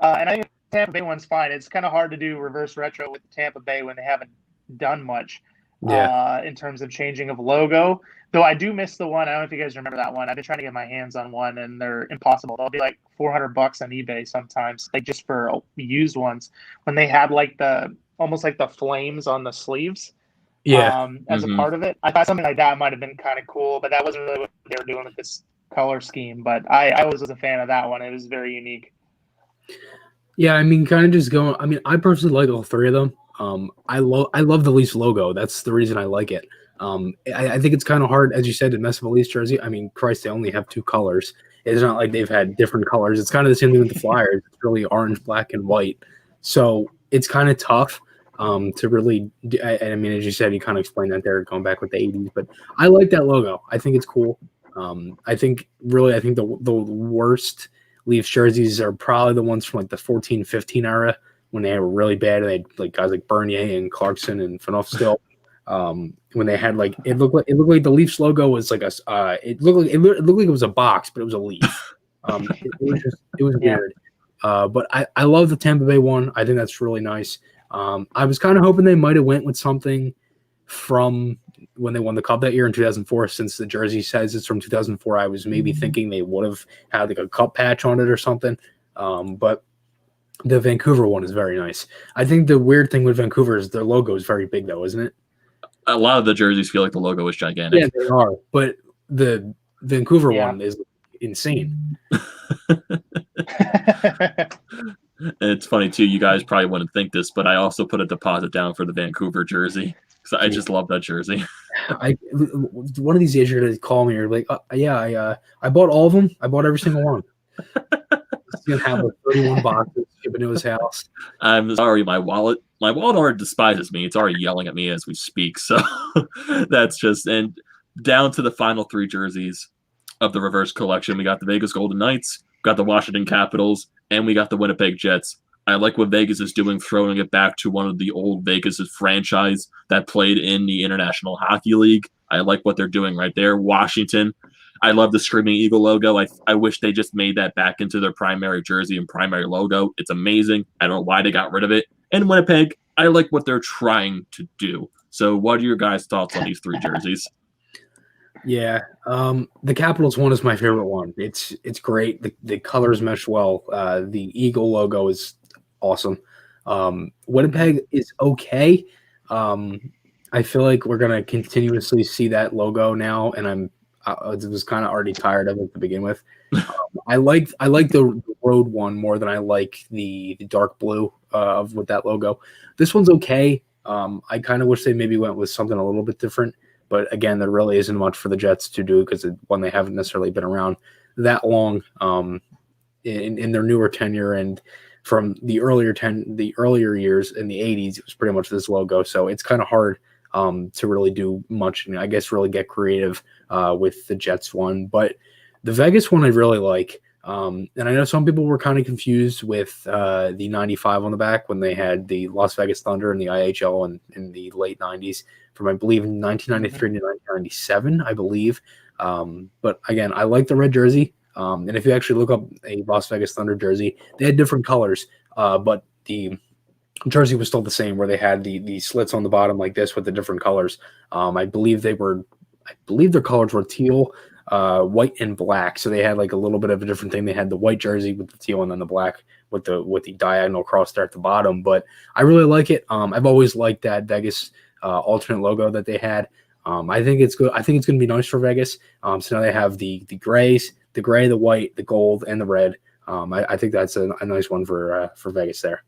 And I think the Tampa Bay one's fine. It's kind of hard to do reverse retro with Tampa Bay when they haven't done much in terms of changing of logo. Though I do miss the one. I don't know if you guys remember that one. I've been trying to get my hands on one, and they're impossible. They'll be like $400 on eBay sometimes, like just for used ones. When they had like almost like the flames on the sleeves, as a part of it. I thought something like that might have been kind of cool, but that wasn't really what they were doing with this color scheme. But I was a fan of that one. It was very unique. Yeah, I mean, kind of just going. I mean, I personally like all 3 of them. I love the Leafs logo. That's the reason I like it. I think it's kind of hard, as you said, to mess with a Leafs jersey. I mean, Christ, they only have 2 colors. It's not like they've had different colors. It's kind of the same thing with the Flyers. It's really orange, black, and white. So it's kind of tough to really. I mean, as you said, you kind of explained that there, going back with the 80s. But I like that logo. I think it's cool. I think the worst Leafs jerseys are probably the ones from like the 14-15 era when they were really bad. They had like guys like Bernier and Clarkson and Phaneuf still. When they had like it looked like the Leafs logo was like it looked like it was a box, but it was a leaf. It was weird. But I love the Tampa Bay one. I think that's really nice. I was kind of hoping they might have went with something from when they won the cup that year in 2004. Since the jersey says it's from 2004, I was maybe thinking they would have had like a cup patch on it or something. But the Vancouver one is very nice. I think the weird thing with Vancouver is their logo is very big, though, isn't it? A lot of the jerseys feel like the logo is gigantic. Yeah, they are. But the Vancouver one is insane. And it's funny too. You guys probably wouldn't think this, but I also put a deposit down for the Vancouver jersey because I just love that jersey. One of these days you're gonna call me. You're like, I bought all of them. I bought every single one. He's gonna have like 31 boxes shipping to his house. I'm sorry, my wallet already despises me. It's already yelling at me as we speak. So that's just, and down to the final 3 jerseys of the reverse collection. We got the Vegas Golden Knights, got the Washington Capitals, and we got the Winnipeg Jets. I like what Vegas is doing, throwing it back to one of the old Vegas' franchise that played in the International Hockey League. I like what they're doing right there. Washington, I love the Screaming Eagle logo. I wish they just made that back into their primary jersey and primary logo. It's amazing. I don't know why they got rid of it. And Winnipeg, I like what they're trying to do. So what are your guys' thoughts on these 3 jerseys? Yeah, the Capitals one is my favorite one. It's great. The colors mesh well. The Eagle logo is awesome. Winnipeg is okay. I feel like we're gonna continuously see that logo now, and I was kind of already tired of it to begin with. I like the road one more than I like the dark blue with that logo. This one's okay. I kind of wish they maybe went with something a little bit different. But again, there really isn't much for the Jets to do because when they haven't necessarily been around that long in their newer tenure, and from the earlier years in the 80s, it was pretty much this logo. So it's kind of hard to really do much, and I guess really get creative with the Jets one. But the Vegas one I really like. And I know some people were kind of confused with the 95 on the back when they had the Las Vegas Thunder and the IHL in the late 90s from, I believe, 1993 to 1997, I believe. But again, I like the red jersey. And if you actually look up a Las Vegas Thunder jersey, they had different colors, but the jersey was still the same, where they had the slits on the bottom like this with the different colors. I believe their colors were teal, white and black. So they had like a little bit of a different thing. They had the white jersey with the teal and then the black with the diagonal cross there at the bottom. But I really like it. I've always liked that Vegas alternate logo that they had. I think it's good. I think it's going to be nice for Vegas. So now they have the grays, the gray, the white, the gold, and the red. I think that's a nice one for Vegas there.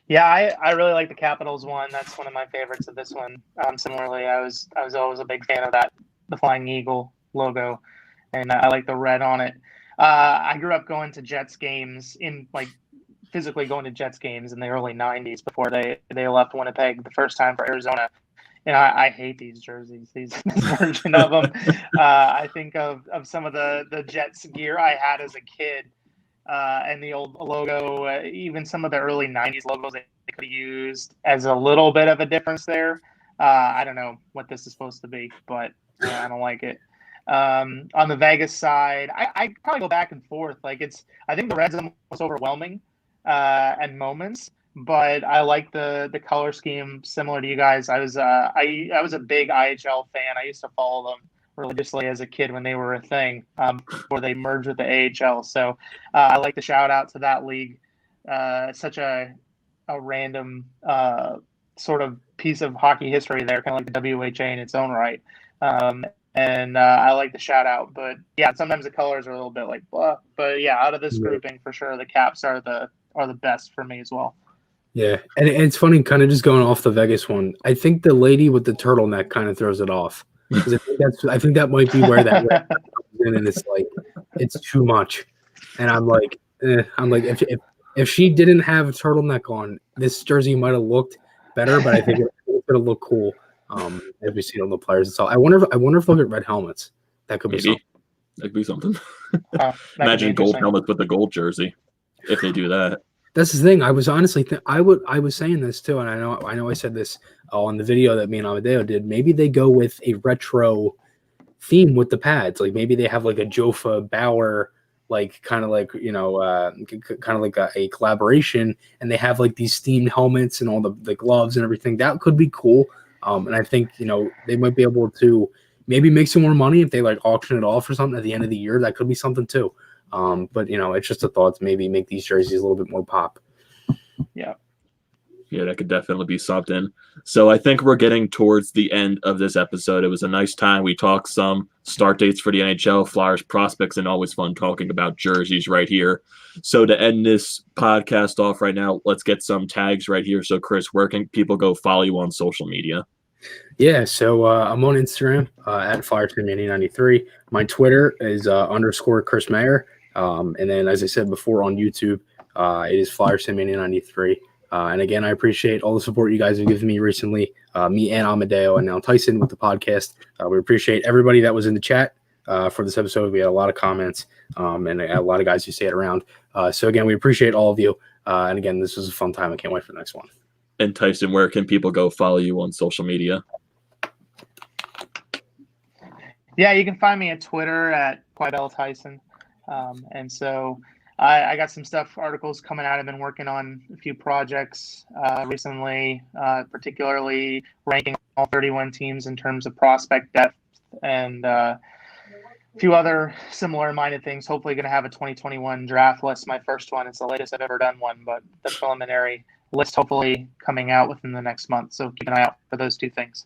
Yeah, I really like the Capitals one. That's one of my favorites of this one. Similarly, I was always a big fan of the Flying Eagle logo, and I like the red on it. I grew up going to Jets games physically going to Jets games in the early 90s before they left Winnipeg the first time for Arizona. And I hate these jerseys, this version of them. I think of some of the Jets gear I had as a kid. And the old logo, even some of the early 90s logos they could have used as a little bit of a difference there. I don't know what this is supposed to be, but I don't like it. On the Vegas side, I probably go back and forth. I think the red's the most overwhelming at moments, but I like the color scheme similar to you guys. I was a big IHL fan. I used to follow them religiously as a kid when they were a thing before they merged with the AHL. So I like to shout out to that league. Such a random sort of piece of hockey history there, kind of like the WHA in its own right. And I like the shout out, but yeah, sometimes the colors are a little bit like blah. But yeah, out of this grouping for sure, the Caps are the best for me as well. Yeah, and it's funny, kind of just going off the Vegas one. I think the lady with the turtleneck kind of throws it off. I think that might be where that comes in, and it's like it's too much. And I'm like, if she didn't have a turtleneck on, this jersey might have looked better, but I think it would have looked cool as we see on the players. So I wonder if they'll get red helmets. That could be something. That could be something. Imagine gold helmets with the gold jersey if they do that. That's the thing. I was honestly I was saying this too, and I know I said this on the video that me and Amadeo did. Maybe they go with a retro theme with the pads. Like maybe they have like a Jofa Bauer like kind of like kind of like a collaboration, and they have like these themed helmets and all the gloves and everything. That could be cool. And I think they might be able to maybe make some more money if they like auction it off or something at the end of the year. That could be something too. But it's just a thought to maybe make these jerseys a little bit more pop. Yeah, that could definitely be something. So I think we're getting towards the end of this episode. It was a nice time. We talked some start dates for the NHL, Flyers prospects, and always fun talking about jerseys right here. So to end this podcast off right now, let's get some tags right here. So Chris, where can people go follow you on social media? Yeah, so I'm on Instagram at FlyerSamMania93. My Twitter is _ Chris Mayer. And then, as I said before, on YouTube, it is FlyerSamMania93. And again, I appreciate all the support you guys have given me recently, me and Amadeo, and now Tyson with the podcast. We appreciate everybody that was in the chat for this episode. We had a lot of comments and a lot of guys who stayed around. So again, we appreciate all of you. And again, this was a fun time. I can't wait for the next one. And Tyson, where can people go follow you on social media? Yeah, you can find me at Twitter at QuibelTyson. And so I got some articles coming out. I've been working on a few projects recently, particularly ranking all 31 teams in terms of prospect depth and a few other similar-minded things. Hopefully going to have a 2021 draft list, my first one. It's the latest I've ever done one, but the preliminary list hopefully coming out within the next month. So keep an eye out for those two things.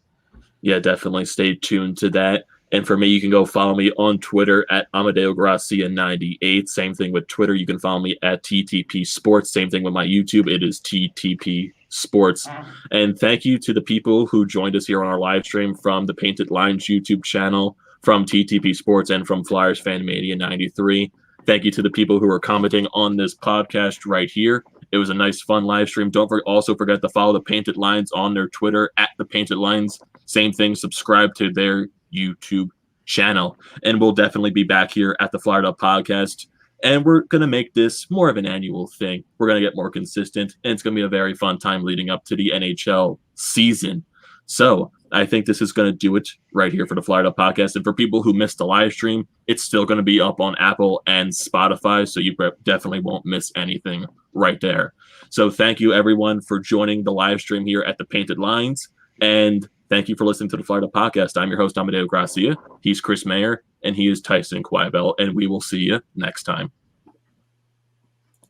Yeah, definitely stay tuned to that. And for me, you can go follow me on Twitter at Amadeo Gracia98. Same thing with Twitter. You can follow me at TTP Sports. Same thing with my YouTube. It is TTP Sports. And thank you to the people who joined us here on our live stream from the Painted Lines YouTube channel, from TTP Sports, and from Flyers Fan Mania 93. Thank you to the people who are commenting on this podcast right here. It was a nice, fun live stream. Don't also forget to follow the Painted Lines on their Twitter at the Painted Lines. Same thing, subscribe to their YouTube channel. And we'll definitely be back here at the Flyer Up Podcast. And we're going to make this more of an annual thing. We're going to get more consistent. And it's going to be a very fun time leading up to the NHL season. So I think this is going to do it right here for the Flyer Up Podcast. And for people who missed the live stream, it's still going to be up on Apple and Spotify. So you definitely won't miss anything right there. So thank you, everyone, for joining the live stream here at the Painted Lines. And thank you for listening to the Flyer Up Podcast. I'm your host, Amadeo Gracia. He's Chris Mayer, and he is Tyson Quibel. And we will see you next time.